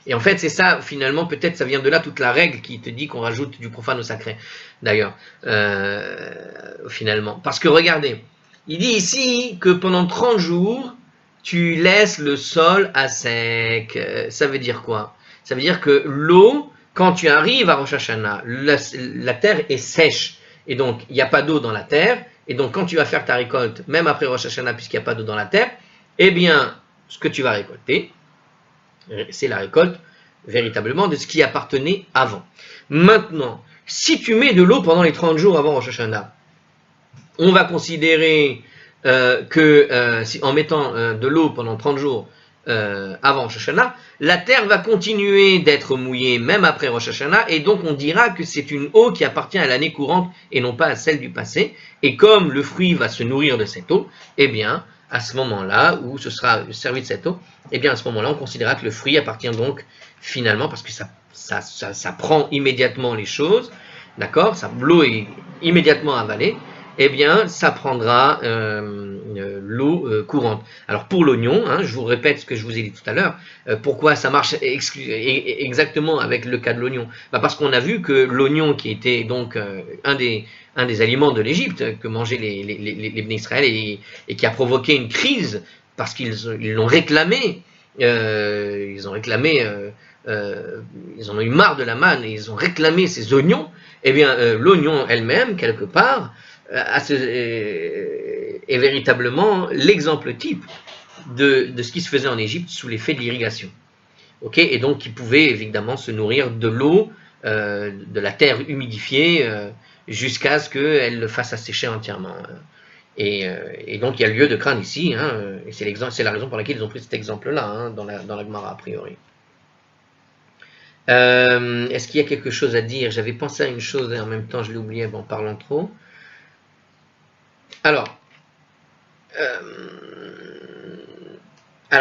Et en fait, c'est ça, finalement, peut-être ça vient de là toute la règle qui te dit qu'on rajoute du profane au sacré, d'ailleurs, finalement. Parce que regardez, il dit ici que pendant 30 jours, tu laisses le sol à sec. Ça veut dire quoi? Ça veut dire que l'eau, quand tu arrives à Rosh Hashanah, la terre est sèche. Et donc, il n'y a pas d'eau dans la terre. Et donc, quand tu vas faire ta récolte, même après Rosh Hashanah, puisqu'il n'y a pas d'eau dans la terre, eh bien, ce que tu vas récolter, c'est la récolte véritablement de ce qui appartenait avant. Maintenant, si tu mets de l'eau pendant les 30 jours avant Rosh Hashanah, on va considérer en mettant de l'eau pendant 30 jours avant Rosh Hashanah, la terre va continuer d'être mouillée même après Rosh Hashanah, et donc on dira que c'est une eau qui appartient à l'année courante et non pas à celle du passé. Et comme le fruit va se nourrir de cette eau, eh bien, à ce moment-là, où ce sera servi de cette eau, et bien à ce moment-là, on considérera que le fruit appartient donc finalement, parce que ça prend immédiatement les choses, d'accord, l'eau est immédiatement avalée, eh bien ça prendra l'eau courante. Alors pour l'oignon, hein, je vous répète ce que je vous ai dit tout à l'heure, pourquoi ça marche exactement avec le cas de l'oignon? Parce qu'on a vu que l'oignon, qui était donc un des aliments de l'Égypte que mangeaient les Bnei Israël et qui a provoqué une crise parce qu'ils l'ont réclamé, ils en ont eu marre de la manne et ils ont réclamé ces oignons. Eh bien, l'oignon elle-même, quelque part, est véritablement l'exemple type de ce qui se faisait en Égypte sous l'effet de l'irrigation. Okay, et donc, qui pouvait évidemment se nourrir de l'eau, de la terre humidifiée, jusqu'à ce qu'elle le fasse assécher entièrement. Et donc, il y a lieu de craindre ici, hein, et c'est la raison pour laquelle ils ont pris cet exemple-là, hein, dans la Gemara, a priori. Est-ce qu'il y a quelque chose à dire? J'avais pensé à une chose et en même temps je l'ai oublié en parlant trop. Alors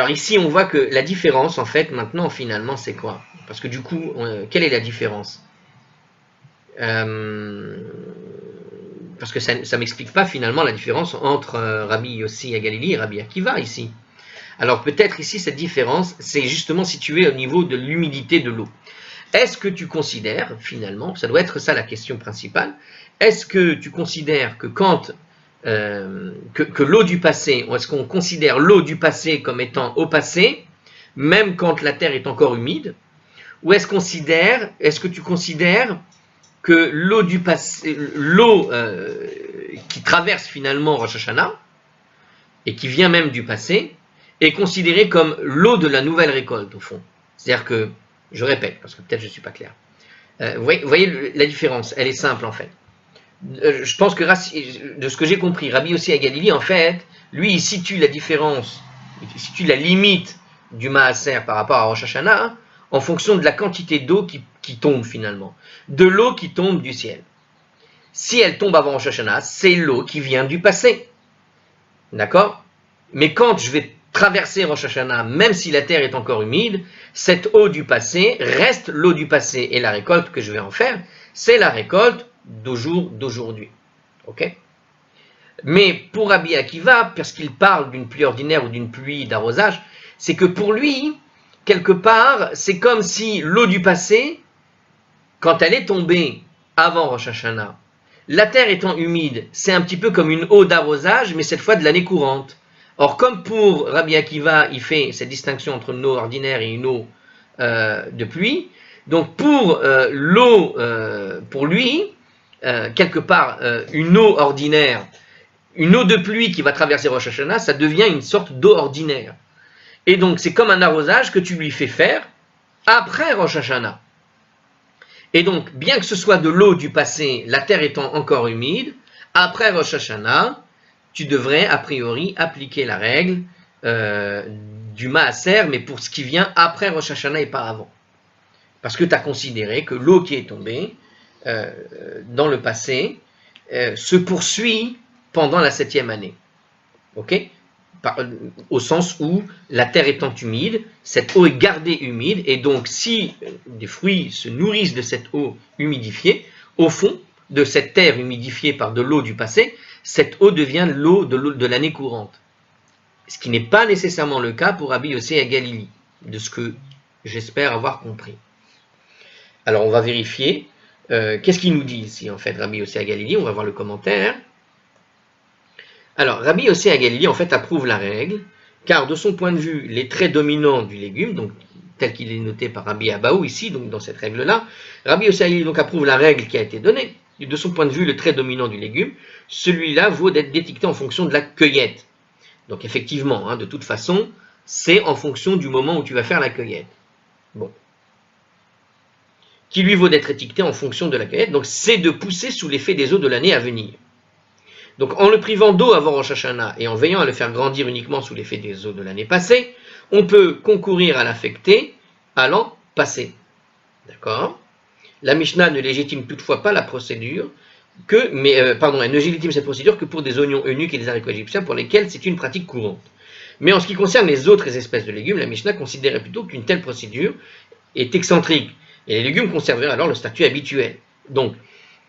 ici on voit que la différence en fait maintenant finalement c'est quoi? Parce que du coup, quelle est la différence? Parce que ça ne m'explique pas finalement la différence entre Rabbi Yossi à Galilée et Rabbi Akiva ici. Alors peut-être ici cette différence c'est justement située au niveau de l'humidité de l'eau. Est-ce que tu considères, finalement, ça doit être ça la question principale, est-ce que tu considères que quand, que l'eau du passé, ou est-ce qu'on considère l'eau du passé comme étant au passé, même quand la terre est encore humide, ou est-ce que tu considères que l'eau du passé, l'eau qui traverse finalement Rosh Hashanah, et qui vient même du passé, est considérée comme l'eau de la nouvelle récolte, au fond. C'est-à-dire que, je répète, parce que peut-être je ne suis pas clair. Vous voyez la différence, elle est simple en fait. Je pense que de ce que j'ai compris, Rabbi Yossi à Galilée, en fait, lui, il situe la différence, il situe la limite du Maaser par rapport à Rosh Hashanah en fonction de la quantité d'eau qui tombe finalement. De l'eau qui tombe du ciel. Si elle tombe avant Rosh Hashanah, c'est l'eau qui vient du passé. D'accord? Mais quand je vais traverser Rosh Hashanah, même si la terre est encore humide, cette eau du passé reste l'eau du passé. Et la récolte que je vais en faire, c'est la récolte d'aujourd'hui. Ok? Mais pour Rabbi Akiva, parce qu'il parle d'une pluie ordinaire ou d'une pluie d'arrosage, c'est que pour lui, quelque part, c'est comme si l'eau du passé, quand elle est tombée avant Rosh Hashanah, la terre étant humide, c'est un petit peu comme une eau d'arrosage, mais cette fois de l'année courante. Or, comme pour Rabbi Akiva, il fait cette distinction entre une eau ordinaire et une eau de pluie, donc pour l'eau, pour lui, quelque part, une eau ordinaire, une eau de pluie qui va traverser Rosh Hashanah, ça devient une sorte d'eau ordinaire. Et donc, c'est comme un arrosage que tu lui fais faire après Rosh Hashanah. Et donc, bien que ce soit de l'eau du passé, la terre étant encore humide, après Rosh Hashanah, tu devrais a priori appliquer la règle du Maaser, mais pour ce qui vient après Rosh Hashanah et pas avant. Parce que tu as considéré que l'eau qui est tombée dans le passé se poursuit pendant la 7e année. Ok? Au sens où la terre étant humide, cette eau est gardée humide, et donc si des fruits se nourrissent de cette eau humidifiée, au fond de cette terre humidifiée par de l'eau du passé, cette eau devient l'eau de l'année courante. Ce qui n'est pas nécessairement le cas pour Rabbi Yossi à Galilée, de ce que j'espère avoir compris. Alors on va vérifier. Qu'est-ce qu'il nous dit ici en fait, Rabbi Yossi à Galilée? On va voir le commentaire. Alors, Rabbi Yossi à Galilée, en fait, approuve la règle, car de son point de vue, les traits dominants du légume, donc tel qu'il est noté par Rabbi Abaou ici, donc dans cette règle-là, Rabbi Yossi à Galilée donc approuve la règle qui a été donnée. De son point de vue, le trait dominant du légume, celui-là vaut d'être détecté en fonction de la cueillette. Donc effectivement, hein, de toute façon, c'est en fonction du moment où tu vas faire la cueillette. Bon. Qui lui vaut d'être étiqueté en fonction de la cueillette, donc c'est de pousser sous l'effet des eaux de l'année à venir. Donc en le privant d'eau avant Rosh Hashanah et en veillant à le faire grandir uniquement sous l'effet des eaux de l'année passée, on peut concourir à l'affecter à l'an passé. D'accord? La Mishnah ne légitime toutefois pas la procédure elle ne légitime cette procédure que pour des oignons eunuques et des haricots égyptiens pour lesquels c'est une pratique courante. Mais en ce qui concerne les autres espèces de légumes, la Mishnah considérait plutôt qu'une telle procédure est excentrique, et les légumes conserveraient alors le statut habituel. Donc,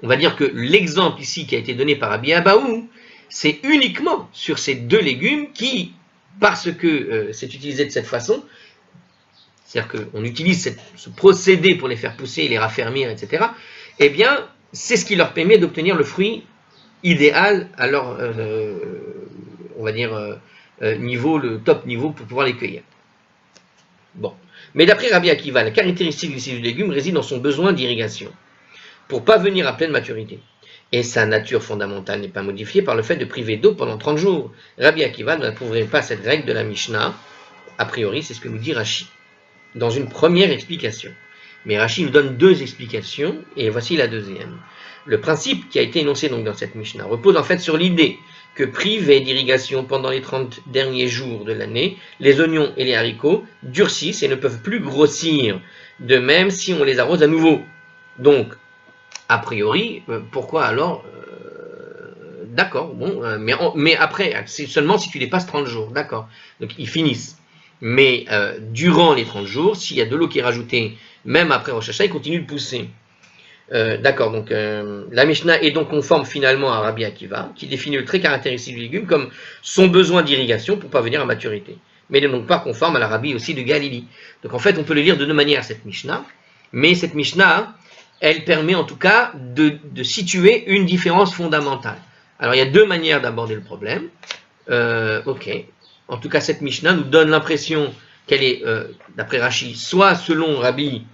on va dire que l'exemple ici qui a été donné par Rabbi Abaou, c'est uniquement sur ces deux légumes qui, parce que c'est utilisé de cette façon, c'est-à-dire qu'on utilise ce procédé pour les faire pousser, les raffermir, etc., eh bien, c'est ce qui leur permet d'obtenir le fruit idéal à leur, on va dire, niveau, le top niveau pour pouvoir les cueillir. Bon. Mais d'après Rabbi Akiva, la caractéristique du légume réside dans son besoin d'irrigation, pour parvenir à pleine maturité. Et sa nature fondamentale n'est pas modifiée par le fait de priver d'eau pendant 30 jours. Rabbi Akiva n'approuverait pas cette règle de la Mishnah. A priori, c'est ce que nous dit Rashi, dans une première explication. Mais Rashi nous donne deux explications, et voici la deuxième. Le principe qui a été énoncé donc dans cette Mishnah repose en fait sur l'idée que privés d'irrigation pendant les 30 derniers jours de l'année, les oignons et les haricots durcissent et ne peuvent plus grossir, de même si on les arrose à nouveau. Donc, a priori, pourquoi alors d'accord, bon, mais après, c'est seulement si tu les passes 30 jours, d'accord. Donc, ils finissent. Mais durant les 30 jours, s'il y a de l'eau qui est rajoutée, même après Rosh Hashanah, ils continuent de pousser. D'accord, donc la Mishnah est donc conforme finalement à Rabbi Akiva, qui définit le trait caractéristique du légume comme son besoin d'irrigation pour parvenir à maturité. Mais elle n'est donc pas conforme à la Rabbi aussi de Galilée. Donc en fait, on peut le lire de deux manières, cette Mishnah. Mais cette Mishnah, elle permet en tout cas de situer une différence fondamentale. Alors il y a deux manières d'aborder le problème. Ok. En tout cas, cette Mishnah nous donne l'impression qu'elle est, d'après Rashi, soit selon Rabbi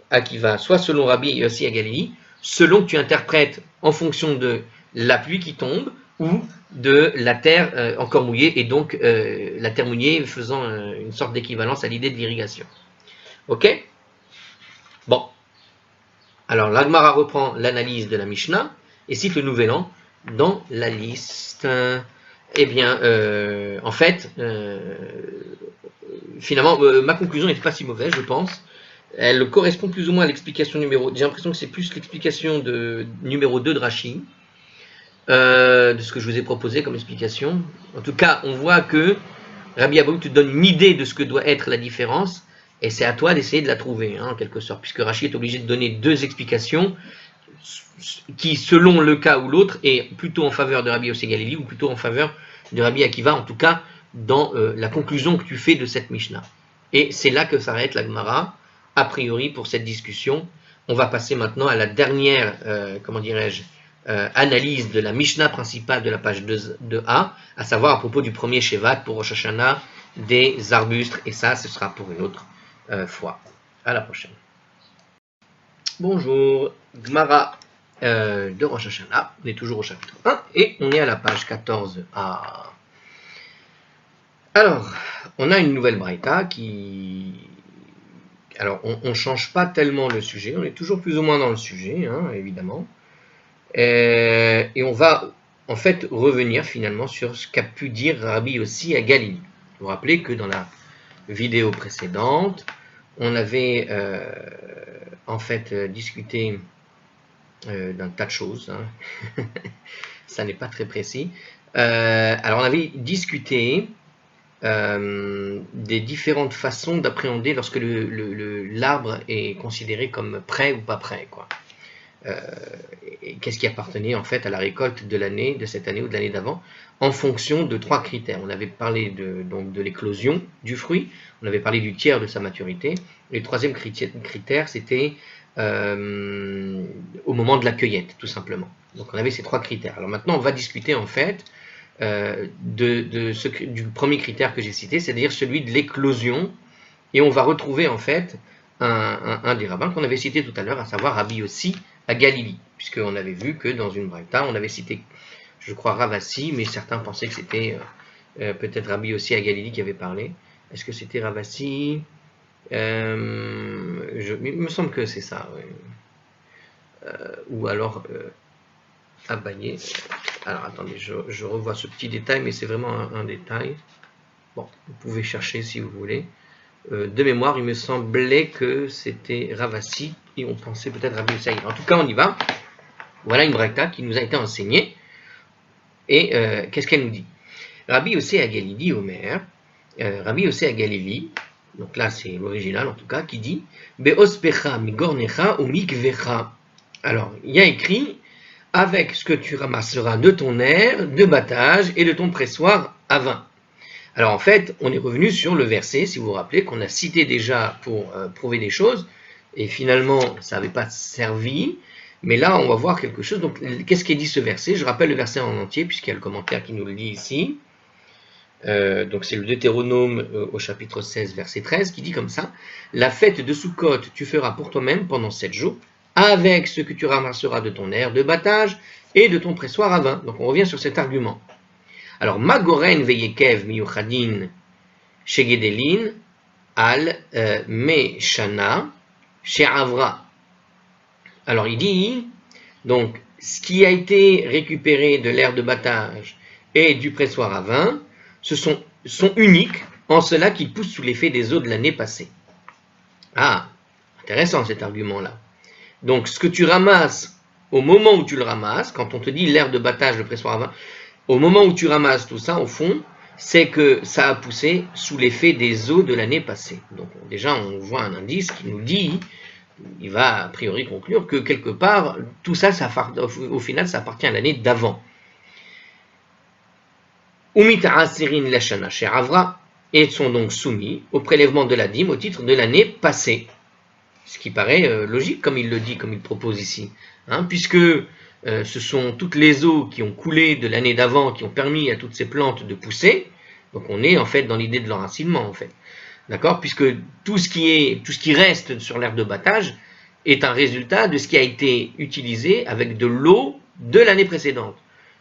Akiva, soit selon Rabbi Yossi à Galilée, selon que tu interprètes en fonction de la pluie qui tombe ou de la terre encore mouillée, et donc la terre mouillée faisant une sorte d'équivalence à l'idée de l'irrigation. Ok? Bon. Alors, l'Agmara reprend l'analyse de la Mishnah et cite le Nouvel An dans la liste. Eh bien, en fait, finalement, ma conclusion n'était pas si mauvaise, je pense. Elle correspond plus ou moins à l'explication numéro... J'ai l'impression que c'est plus l'explication numéro 2 de Rashi, de ce que je vous ai proposé comme explication. En tout cas, on voit que Rabbi Abaou te donne une idée de ce que doit être la différence, et c'est à toi d'essayer de la trouver, hein, en quelque sorte, puisque Rashi est obligé de donner deux explications qui, selon le cas ou l'autre, est plutôt en faveur de Rabbi Yossi Galilée ou plutôt en faveur de Rabbi Akiva, en tout cas dans la conclusion que tu fais de cette Mishnah. Et c'est là que s'arrête la Gemara, a priori, pour cette discussion. On va passer maintenant à la dernière, analyse de la Mishnah principale de la page 2a, à savoir à propos du premier Shevat pour Rosh Hashanah, des arbustes, et ça, ce sera pour une autre fois. À la prochaine. Bonjour, Gemara de Rosh Hashanah, on est toujours au chapitre 1, et on est à la page 14a. Alors, on a une nouvelle braïta qui... Alors, on ne change pas tellement le sujet, on est toujours plus ou moins dans le sujet, hein, évidemment. Et on va en fait revenir finalement sur ce qu'a pu dire Rabbi Yossi à Galilée. Vous vous rappelez que dans la vidéo précédente, on avait en fait discuté d'un tas de choses. Hein. Ça n'est pas très précis. Alors on avait discuté des différentes façons d'appréhender lorsque l'arbre est considéré comme prêt ou pas prêt, quoi. Qu'est-ce qui appartenait en fait à la récolte de cette année ou de l'année d'avant, en fonction de trois critères. On avait parlé de l'éclosion du fruit, on avait parlé du tiers de sa maturité, et le troisième critère c'était au moment de la cueillette, tout simplement. Donc on avait ces trois critères. Alors maintenant on va discuter en fait du premier critère que j'ai cité, c'est-à-dire celui de l'éclosion, et on va retrouver en fait un des rabbins qu'on avait cité tout à l'heure, à savoir Rabbi Yossi à Galilée, puisqu'on avait vu que dans une braïta, on avait cité, je crois, Ravassi, mais certains pensaient que c'était peut-être Rabbi Yossi à Galilée qui avait parlé. Est-ce que c'était Ravassi? Il me semble que c'est ça, oui. Ou alors Abaye. Alors attendez, je revois ce petit détail, mais c'est vraiment un détail. Bon, vous pouvez chercher si vous voulez. De mémoire, il me semblait que c'était Ravassi et on pensait peut-être Rabbi Yossi. En tout cas, on y va. Voilà une braïta qui nous a été enseignée. Et qu'est-ce qu'elle nous dit? Rabbi Yossé Agalili Omer, Rabbi Yossé Agalili, donc là c'est l'original en tout cas, qui dit Beospecha migornecha ou mikvecha. Alors, il y a écrit avec ce que tu ramasseras de ton air de battage et de ton pressoir à vin. Alors en fait, on est revenu sur le verset, si vous vous rappelez, qu'on a cité déjà pour prouver des choses, et finalement ça n'avait pas servi, mais là on va voir quelque chose. Donc qu'est-ce qui dit ce verset? Je rappelle le verset en entier, puisqu'il y a le commentaire qui nous le dit ici. Donc c'est le Deutéronome au chapitre 16, verset 13, qui dit comme ça: la fête de Sukkot tu feras pour toi-même pendant 7 jours, avec ce que tu ramasseras de ton air de battage et de ton pressoir à vin. Donc on revient sur cet argument. Alors, Magoren veyekev miyuchadin shegedelin al meshana she'avra. Alors, il dit, donc, ce qui a été récupéré de l'air de battage et du pressoir à vin, sont uniques en cela qu'ils poussent sous l'effet des eaux de l'année passée. Ah, intéressant cet argument-là. Donc, ce que tu ramasses au moment où tu le ramasses, quand on te dit l'air de battage, le pressoir à vin, au moment où tu ramasses tout ça, au fond, c'est que ça a poussé sous l'effet des eaux de l'année passée. Donc déjà, on voit un indice qui nous dit, il va a priori conclure que quelque part, tout ça, au final, ça appartient à l'année d'avant. Umita'asirin lashana she'avra, et sont donc soumis au prélèvement de la dîme au titre de l'année passée. Ce qui paraît logique, comme il le dit, comme il propose ici. Puisque ce sont toutes les eaux qui ont coulé de l'année d'avant qui ont permis à toutes ces plantes de pousser. Donc on est en fait dans l'idée de l'enracinement en fait. D'accord? Puisque tout ce qui reste sur l'aire de battage est un résultat de ce qui a été utilisé avec de l'eau de l'année précédente.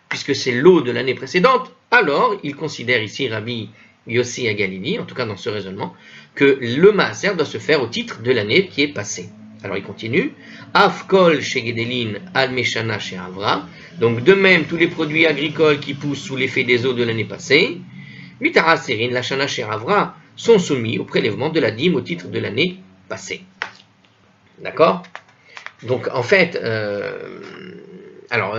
Puisque c'est l'eau de l'année précédente, alors il considère ici Rabbi Yossi Agalili, en tout cas dans ce raisonnement, que le maaser doit se faire au titre de l'année qui est passée. Alors il continue, Afkol shegedelin al meshana she'avra, donc de même tous les produits agricoles qui poussent sous l'effet des eaux de l'année passée, mitara serin la shana she'avra, sont soumis au prélèvement de la dîme au titre de l'année passée. D'accord? Donc en fait, alors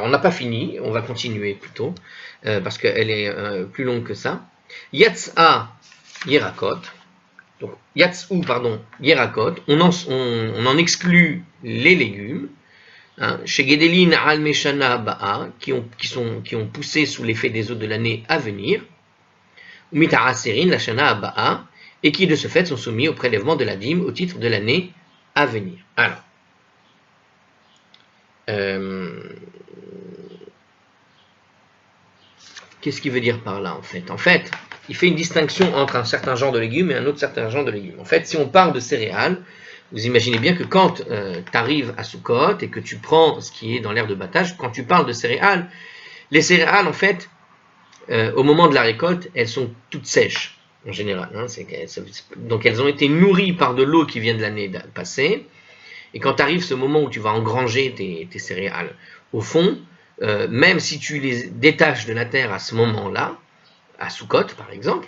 on n'a pas fini, on va continuer plutôt, parce qu'elle est plus longue que ça. Yatz'a Yerakot, donc Yatz'u, Yerakot, on en exclut les légumes, chez Gedelin al Meshana Ba'a, qui ont poussé sous l'effet des eaux de l'année à venir, ou Mita'aserin la Shana Ba'a, et qui de ce fait sont soumis au prélèvement de la dîme au titre de l'année à venir. Alors, qu'est-ce qu'il veut dire par là en fait? En fait, il fait une distinction entre un certain genre de légumes et un autre certain genre de légumes. En fait, si on parle de céréales, vous imaginez bien que quand tu arrives à Sukkot et que tu prends ce qui est dans l'aire de battage, quand tu parles de céréales, les céréales en fait, au moment de la récolte, elles sont toutes sèches en général. Donc elles ont été nourries par de l'eau qui vient de l'année passée. Et quand arrive ce moment où tu vas engranger tes céréales, au fond, même si tu les détaches de la terre à ce moment-là, à Sukkot par exemple,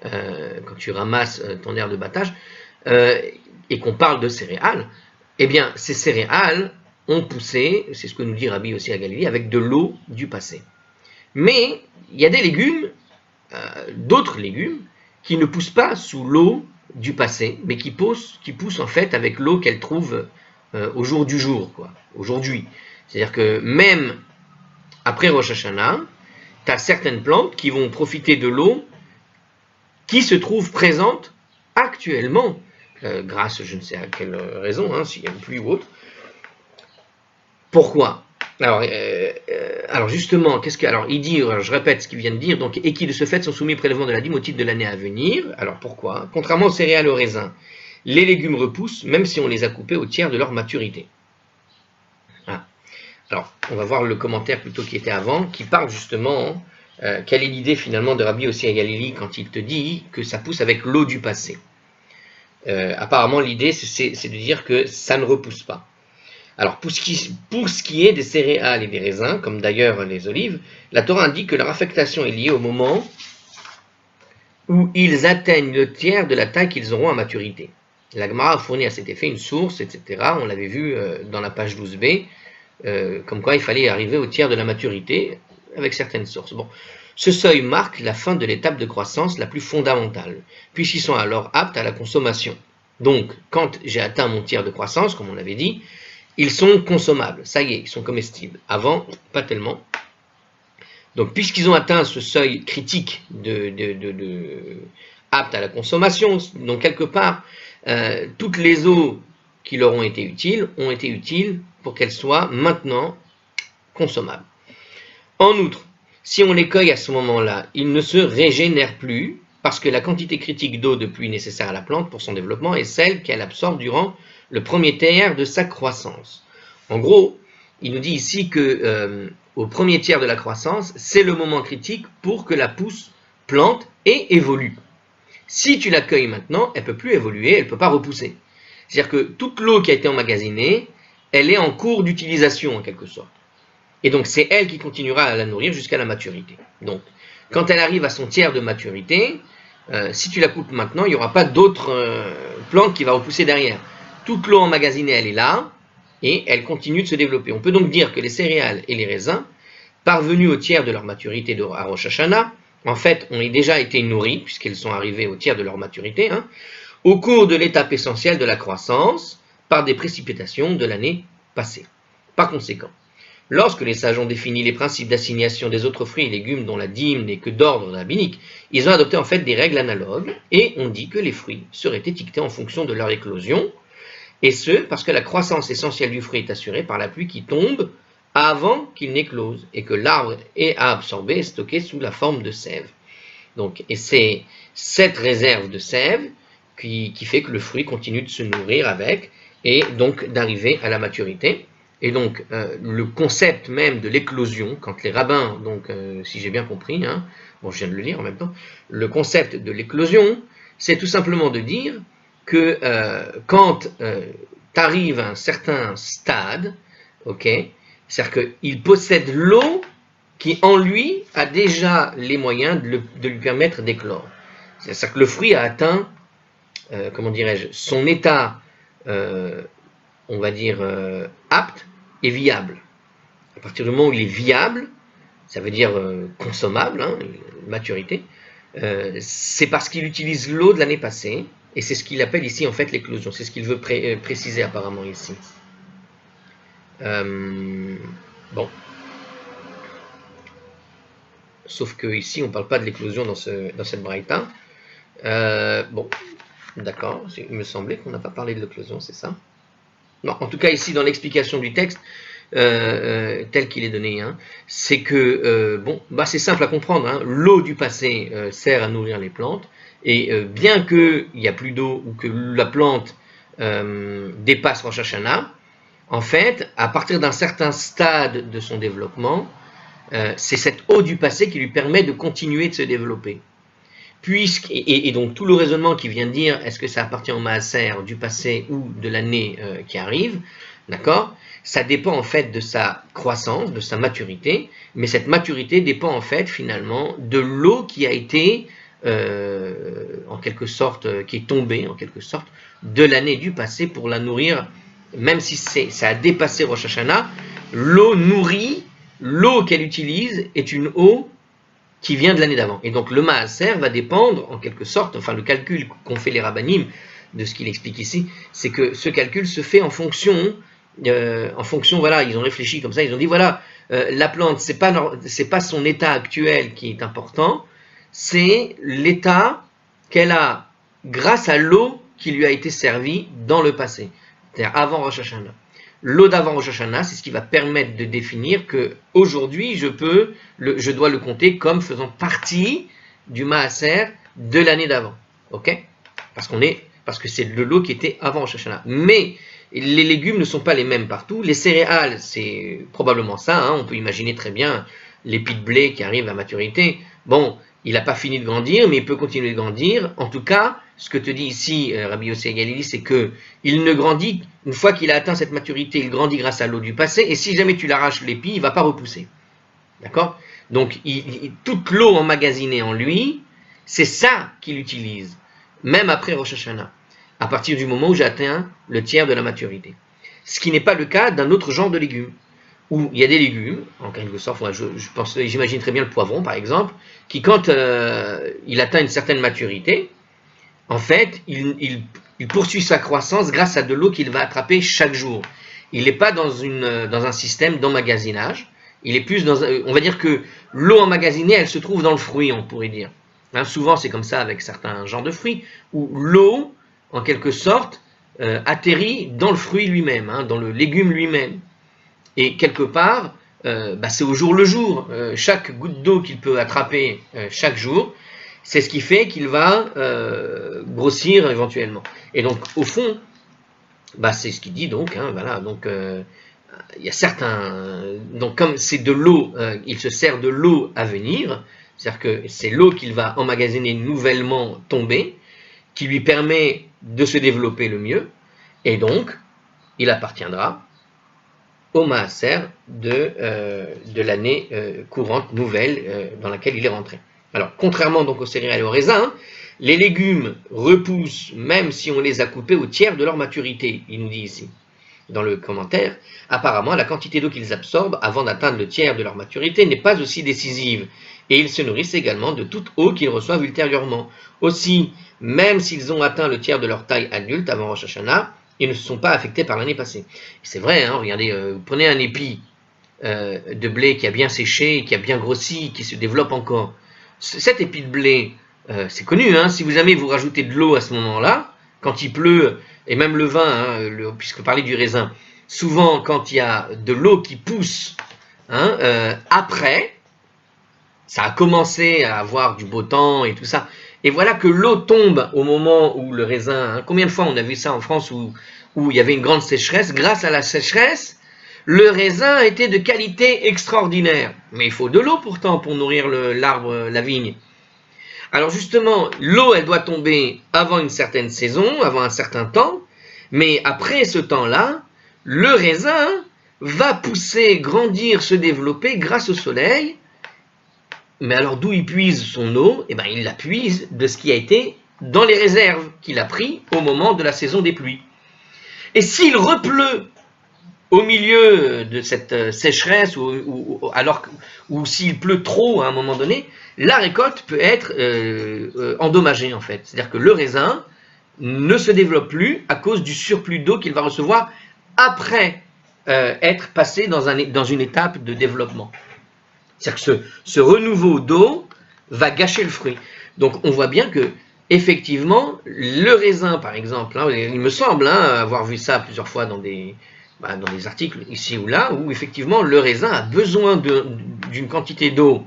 quand tu ramasses ton aire de battage, et qu'on parle de céréales, eh bien ces céréales ont poussé, c'est ce que nous dit Rabbi Yossi Agalili, avec de l'eau du passé. Mais il y a des légumes, d'autres légumes, qui ne poussent pas sous l'eau du passé, mais qui poussent en fait avec l'eau qu'elles trouvent au jour du jour, aujourd'hui. C'est-à-dire que même après Rosh Hashanah, tu as certaines plantes qui vont profiter de l'eau qui se trouve présente actuellement, grâce je ne sais à quelle raison, s'il y a une pluie ou autre. Pourquoi ? Alors justement, il dit, je répète ce qu'il vient de dire, donc, et qui de ce fait sont soumis au prélèvement de la dîme au titre de l'année à venir. Alors pourquoi ? Contrairement aux céréales et aux raisins, les légumes repoussent même si on les a coupés au tiers de leur maturité. Alors, on va voir le commentaire plutôt qui était avant, qui parle justement, quelle est l'idée finalement de Rabbi Yossi Agalili quand il te dit que ça pousse avec l'eau du passé. Apparemment, l'idée, c'est de dire que ça ne repousse pas. Alors, pour ce qui est des céréales et des raisins, comme d'ailleurs les olives, la Torah indique que leur affectation est liée au moment où ils atteignent le tiers de la taille qu'ils auront à maturité. La Gemara a fourni à cet effet une source, etc. On l'avait vu dans la page 12b, comme quoi il fallait arriver au tiers de la maturité avec certaines sources. Bon. Ce seuil marque la fin de l'étape de croissance la plus fondamentale, puisqu'ils sont alors aptes à la consommation. Donc, quand j'ai atteint mon tiers de croissance, comme on l'avait dit, ils sont consommables, ça y est, ils sont comestibles. Avant, pas tellement. Donc, puisqu'ils ont atteint ce seuil critique apte à la consommation, donc quelque part, toutes les eaux qui leur ont été utiles pour qu'elles soient maintenant consommables. En outre, si on les cueille à ce moment-là, ils ne se régénèrent plus parce que la quantité critique d'eau de pluie nécessaire à la plante pour son développement est celle qu'elle absorbe durant le premier tiers de sa croissance. En gros, il nous dit ici que au premier tiers de la croissance, c'est le moment critique pour que la pousse plante et évolue. Si tu la cueilles maintenant, elle ne peut plus évoluer, elle ne peut pas repousser. C'est-à-dire que toute l'eau qui a été emmagasinée, elle est en cours d'utilisation en quelque sorte. Et donc c'est elle qui continuera à la nourrir jusqu'à la maturité. Donc quand elle arrive à son tiers de maturité, si tu la coupes maintenant, il n'y aura pas d'autres plantes qui va repousser derrière. Toute l'eau emmagasinée, elle est là, et elle continue de se développer. On peut donc dire que les céréales et les raisins, parvenus au tiers de leur maturité à Rosh Hashanah, en fait, ont déjà été nourris, puisqu'ils sont arrivés au tiers de leur maturité, au cours de l'étape essentielle de la croissance, par des précipitations de l'année passée. Par conséquent, lorsque les sages ont défini les principes d'assignation des autres fruits et légumes dont la dîme n'est que d'ordre rabbinique, ils ont adopté en fait des règles analogues et ont dit que les fruits seraient étiquetés en fonction de leur éclosion, et ce, parce que la croissance essentielle du fruit est assurée par la pluie qui tombe avant qu'il n'éclose, et que l'arbre est à absorber et stocké sous la forme de sève. Donc, et c'est cette réserve de sève qui fait que le fruit continue de se nourrir avec, et donc d'arriver à la maturité. Et donc, le concept même de l'éclosion, quand les rabbins, donc si j'ai bien compris, bon, je viens de le lire en même temps, le concept de l'éclosion, c'est tout simplement de dire que quand tu arrives à un certain stade, ok, c'est-à-dire qu'il possède l'eau qui en lui a déjà les moyens de lui permettre d'éclore. C'est-à-dire que le fruit a atteint, comment dirais-je, son état, on va dire, apte et viable. À partir du moment où il est viable, ça veut dire consommable, maturité, c'est parce qu'il utilise l'eau de l'année passée, et c'est ce qu'il appelle ici en fait l'éclosion, c'est ce qu'il veut préciser apparemment ici. Bon. Sauf que ici on ne parle pas de l'éclosion dans cette braïta. Bon, d'accord, il me semblait qu'on n'a pas parlé de l'éclosion, c'est ça? Non, en tout cas ici dans l'explication du texte, tel qu'il est donné, c'est que, c'est simple à comprendre, l'eau du passé sert à nourrir les plantes, et bien qu'il n'y a plus d'eau ou que la plante dépasse Rosh Hashanah, en fait, à partir d'un certain stade de son développement, c'est cette eau du passé qui lui permet de continuer de se développer. Et donc tout le raisonnement qui vient de dire est-ce que ça appartient au maaser du passé ou de l'année qui arrive, d'accord, ça dépend en fait de sa croissance, de sa maturité, mais cette maturité dépend en fait finalement de l'eau qui a été en quelque sorte, qui est tombée en quelque sorte de l'année du passé pour la nourrir, même si ça a dépassé Rosh Hashanah, l'eau nourrie, l'eau qu'elle utilise est une eau qui vient de l'année d'avant. Et donc le maaser va dépendre en quelque sorte, enfin le calcul qu'ont fait les rabbanim, de ce qu'il explique ici, c'est que ce calcul se fait en fonction, voilà, ils ont réfléchi comme ça, ils ont dit voilà, la plante, c'est pas son état actuel qui est important, c'est l'état qu'elle a grâce à l'eau qui lui a été servie dans le passé, c'est-à-dire avant Rosh Hashanah. L'eau d'avant Rosh Hashanah, c'est ce qui va permettre de définir que aujourd'hui je dois le compter comme faisant partie du maaser de l'année d'avant, ok? Parce que c'est de l'eau qui était avant Rosh Hashanah. Mais les légumes ne sont pas les mêmes partout. Les céréales, c'est probablement ça. On peut imaginer très bien l'épi de blé qui arrive à maturité. Bon, il n'a pas fini de grandir, mais il peut continuer de grandir. En tout cas, ce que te dit ici Rabbi Yossi Galili, c'est que il ne grandit, une fois qu'il a atteint cette maturité, il grandit grâce à l'eau du passé, et si jamais tu l'arraches l'épi, il ne va pas repousser. D'accord? Donc, toute l'eau emmagasinée en lui, c'est ça qu'il utilise, même après Rosh Hashanah. à partir du moment où j'atteins le tiers de la maturité. Ce qui n'est pas le cas d'un autre genre de légumes, où il y a des légumes, en quelque sorte, j'imagine très bien le poivron par exemple, qui quand il atteint une certaine maturité, en fait, il poursuit sa croissance grâce à de l'eau qu'il va attraper chaque jour. Il n'est pas dans un système d'emmagasinage, il est plus on va dire que l'eau emmagasinée, elle se trouve dans le fruit, on pourrait dire. Hein, souvent, c'est comme ça avec certains genres de fruits, où l'eau, en quelque sorte, atterrit dans le fruit lui-même, hein, dans le légume lui-même. Et quelque part, c'est au jour le jour. Chaque goutte d'eau qu'il peut attraper chaque jour, c'est ce qui fait qu'il va grossir éventuellement. Et donc, au fond, c'est ce qu'il dit donc. Hein, voilà, donc, il y a certains. Donc, comme c'est de l'eau, il se sert de l'eau à venir. C'est-à-dire que c'est l'eau qu'il va emmagasiner nouvellement tombée, qui lui permet de se développer le mieux. Et donc, il appartiendra au maaser de l'année courante nouvelle dans laquelle il est rentré. Alors, contrairement donc aux céréales et aux raisins, les légumes repoussent même si on les a coupés au tiers de leur maturité, il nous dit ici, dans le commentaire. Apparemment, la quantité d'eau qu'ils absorbent avant d'atteindre le tiers de leur maturité n'est pas aussi décisive, et ils se nourrissent également de toute eau qu'ils reçoivent ultérieurement. Aussi, même s'ils ont atteint le tiers de leur taille adulte avant Rosh Hashanah, ils ne se sont pas affectés par l'année passée. C'est vrai, hein, regardez, vous prenez un épi de blé qui a bien séché, qui a bien grossi, qui se développe encore. Cet épi de blé, c'est connu, hein, si vous jamais vous rajoutez de l'eau à ce moment-là, quand il pleut, et même le vin, hein, puisque parler du raisin, souvent quand il y a de l'eau qui pousse, hein, après, ça a commencé à avoir du beau temps et tout ça, et voilà que l'eau tombe au moment où le raisin, hein, combien de fois on a vu ça en France où il y avait une grande sécheresse, grâce à la sécheresse, le raisin était de qualité extraordinaire. Mais il faut de l'eau pourtant pour nourrir l'arbre, la vigne. Alors justement, l'eau, elle doit tomber avant une certaine saison, avant un certain temps, mais après ce temps-là, le raisin va pousser, grandir, se développer grâce au soleil. Mais alors d'où il puise son eau? Eh bien, il la puise de ce qui a été dans les réserves qu'il a pris au moment de la saison des pluies. Et s'il repleut au milieu de cette sécheresse, ou s'il pleut trop à un moment donné, la récolte peut être endommagée en fait. C'est-à-dire que le raisin ne se développe plus à cause du surplus d'eau qu'il va recevoir après être passé dans une étape de développement. C'est-à-dire que ce renouveau d'eau va gâcher le fruit. Donc on voit bien que effectivement, le raisin par exemple, hein, il me semble avoir vu ça plusieurs fois dans des articles ici ou là, où effectivement le raisin a besoin d'une quantité d'eau.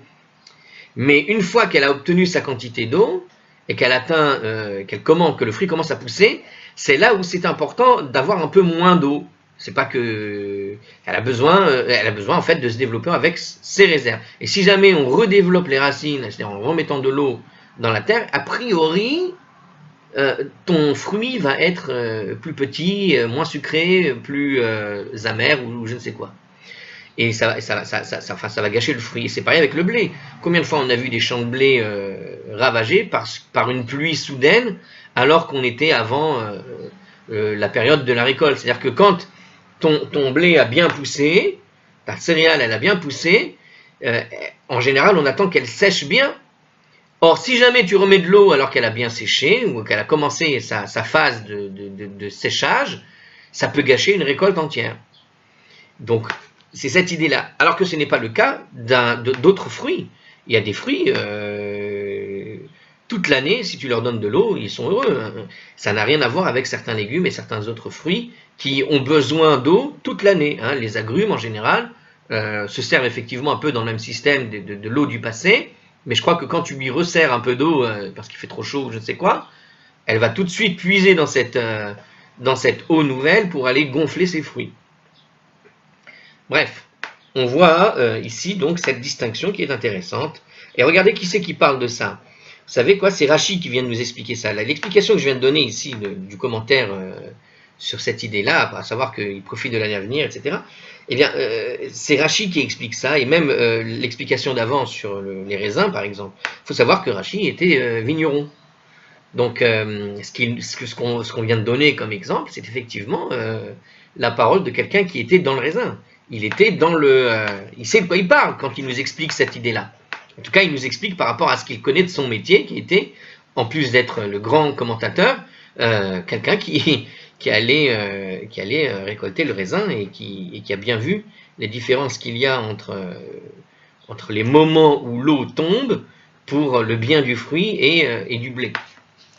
Mais une fois qu'elle a obtenu sa quantité d'eau, et qu'elle atteint, que le fruit commence à pousser, c'est là où c'est important d'avoir un peu moins d'eau. C'est pas que elle a besoin en fait de se développer avec ses réserves. Et si jamais on redéveloppe les racines, c'est-à-dire en remettant de l'eau dans la terre, a priori, ton fruit va être plus petit, moins sucré, plus amer ou je ne sais quoi. Et ça va gâcher le fruit. Et c'est pareil avec le blé. Combien de fois on a vu des champs de blé ravagés par une pluie soudaine, alors qu'on était avant la période de la récolte. C'est-à-dire que quand ton blé a bien poussé, ta céréale elle a bien poussé, en général on attend qu'elle sèche bien. Or si jamais tu remets de l'eau alors qu'elle a bien séché, ou qu'elle a commencé sa phase de séchage, ça peut gâcher une récolte entière. Donc c'est cette idée-là. Alors que ce n'est pas le cas d'autres fruits. Il y a des fruits, toute l'année, si tu leur donnes de l'eau, ils sont heureux. Ça n'a rien à voir avec certains légumes et certains autres fruits qui ont besoin d'eau toute l'année. Les agrumes, en général, se servent effectivement un peu dans le même système de l'eau du passé, mais je crois que quand tu lui resserres un peu d'eau, parce qu'il fait trop chaud ou je ne sais quoi, elle va tout de suite puiser dans cette eau nouvelle pour aller gonfler ses fruits. Bref, on voit ici donc cette distinction qui est intéressante. Et regardez qui c'est qui parle de ça. Vous savez quoi? C'est Rashi qui vient de nous expliquer ça. L'explication que je viens de donner ici du commentaire sur cette idée-là, à savoir qu'il profite de l'année à venir, etc. Eh bien, c'est Rashi qui explique ça, et même l'explication d'avant sur les raisins, par exemple. Il faut savoir que Rashi était vigneron. Donc, ce qu'on vient de donner comme exemple, c'est effectivement la parole de quelqu'un qui était dans le raisin. Il était dans il sait de quoi il parle quand il nous explique cette idée-là. En tout cas, il nous explique par rapport à ce qu'il connaît de son métier, qui était, en plus d'être le grand commentateur, quelqu'un qui allait récolter le raisin et qui a bien vu les différences qu'il y a entre les moments où l'eau tombe pour le bien du fruit et du blé.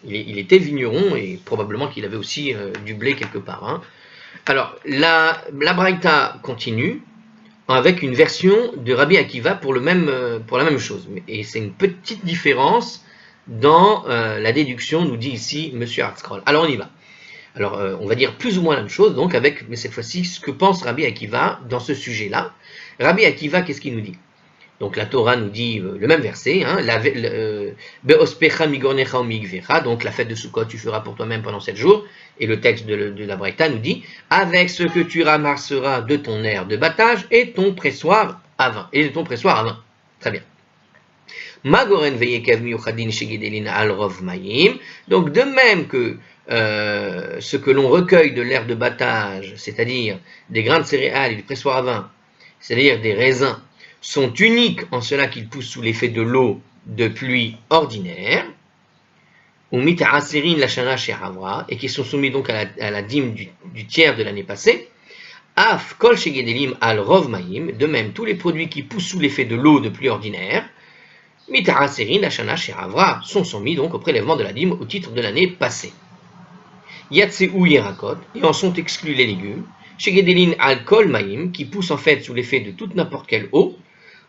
Il était vigneron et probablement qu'il avait aussi du blé quelque part. Hein. Alors, la Braïta continue avec une version de Rabbi Akiva pour la même chose. Et c'est une petite différence dans la déduction, nous dit ici M. Hartzkroll. Alors, on y va. Alors, on va dire plus ou moins la même chose, donc mais cette fois-ci, ce que pense Rabbi Akiva dans ce sujet-là. Rabbi Akiva, qu'est-ce qu'il nous dit? Donc la Torah nous dit le même verset, hein, donc la fête de Sukkot tu feras pour toi-même pendant 7 jours, et le texte de la Braïta nous dit avec ce que tu ramasseras de ton aire de battage et ton pressoir à vin. Très bien. Donc de même que ce que l'on recueille de l'aire de battage, c'est-à-dire des grains de céréales et du pressoir à vin, c'est-à-dire des raisins, sont uniques en cela qu'ils poussent sous l'effet de l'eau de pluie ordinaire, et qui sont soumis donc à la dîme du tiers de l'année passée. De même, tous les produits qui poussent sous l'effet de l'eau de pluie ordinaire, sont soumis donc au prélèvement de la dîme au titre de l'année passée. Yatseu Yerakot, et en sont exclus les légumes, Shegedelin al kol maïm, qui poussent en fait sous l'effet de toute n'importe quelle eau,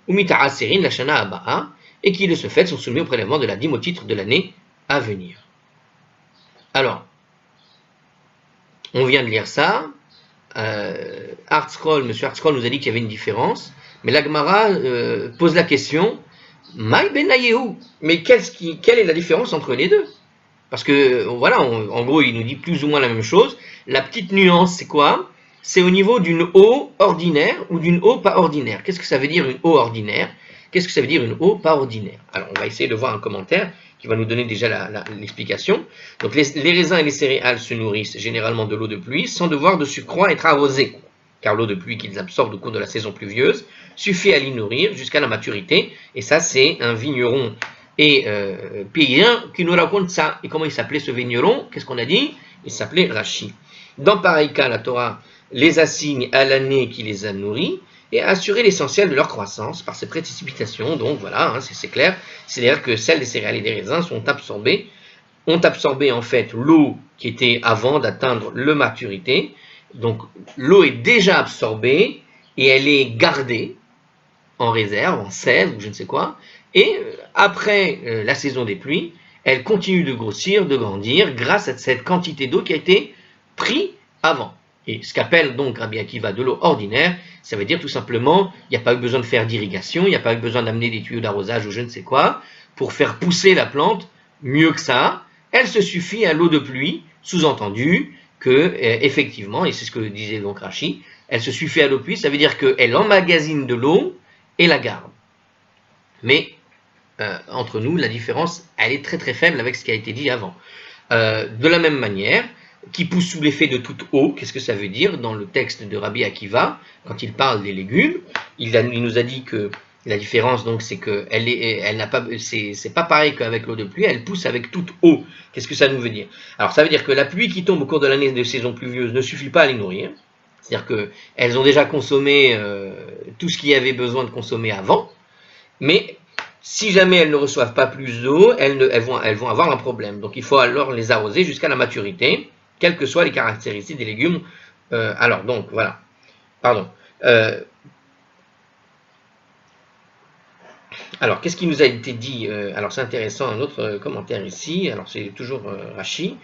ou mita'aserin la shana aba'a, et qui de ce fait sont soumis au prélèvement de la dîme au titre de l'année à venir. Alors, on vient de lire ça. M. Hartzkroll nous a dit qu'il y avait une différence, mais la Gemara pose la question, Maï ben Nayehu, mais quelle est la différence entre les deux? Parce que, voilà, en gros, il nous dit plus ou moins la même chose. La petite nuance, c'est quoi? C'est au niveau d'une eau ordinaire ou d'une eau pas ordinaire. Qu'est-ce que ça veut dire une eau ordinaire? Qu'est-ce que ça veut dire une eau pas ordinaire? Alors, on va essayer de voir un commentaire qui va nous donner déjà l'explication. Donc, les raisins et les céréales se nourrissent généralement de l'eau de pluie sans devoir de surcroît être arrosés, car l'eau de pluie qu'ils absorbent au cours de la saison pluvieuse suffit à l'y nourrir jusqu'à la maturité. Et ça, c'est un vigneron et paysan qui nous raconte ça. Et comment il s'appelait ce vigneron? Qu'est-ce qu'on a dit? Il s'appelait Rashi. Dans pareil cas, la Torah les assigne à l'année qui les a nourris et a assuré l'essentiel de leur croissance par ses précipitations. Donc voilà, hein, c'est clair. C'est-à-dire que celles des céréales et des raisins ont absorbé en fait l'eau qui était avant d'atteindre la maturité. Donc l'eau est déjà absorbée et elle est gardée en réserve, en sève ou je ne sais quoi. Et après la saison des pluies, elle continue de grossir, de grandir grâce à cette quantité d'eau qui a été prise avant. Et ce qu'appelle donc Rabbi Akiva de l'eau ordinaire, ça veut dire tout simplement, il n'y a pas eu besoin de faire d'irrigation, il n'y a pas eu besoin d'amener des tuyaux d'arrosage ou je ne sais quoi, pour faire pousser la plante mieux que ça. Elle se suffit à l'eau de pluie, sous-entendu que, effectivement, et c'est ce que disait donc Rashi, elle se suffit à l'eau de pluie, ça veut dire qu'elle emmagasine de l'eau et la garde. Mais, entre nous, la différence, elle est très très faible avec ce qui a été dit avant. De la même manière, qui pousse sous l'effet de toute eau, qu'est-ce que ça veut dire? Dans le texte de Rabbi Akiva, quand il parle des légumes, il nous a dit que la différence, donc, c'est que c'est pas pareil qu'avec l'eau de pluie, elle pousse avec toute eau. Qu'est-ce que ça nous veut dire? Alors, ça veut dire que la pluie qui tombe au cours de l'année de saison pluvieuse ne suffit pas à les nourrir. C'est-à-dire qu'elles ont déjà consommé tout ce qu'il y avait besoin de consommer avant, mais si jamais elles ne reçoivent pas plus d'eau, elles vont avoir un problème. Donc, il faut alors les arroser jusqu'à la maturité, quelles que soient les caractéristiques des légumes. Alors, donc, voilà. Pardon. Alors, qu'est-ce qui nous a été dit? Alors, c'est intéressant, un autre commentaire ici. Alors, c'est toujours Rashi.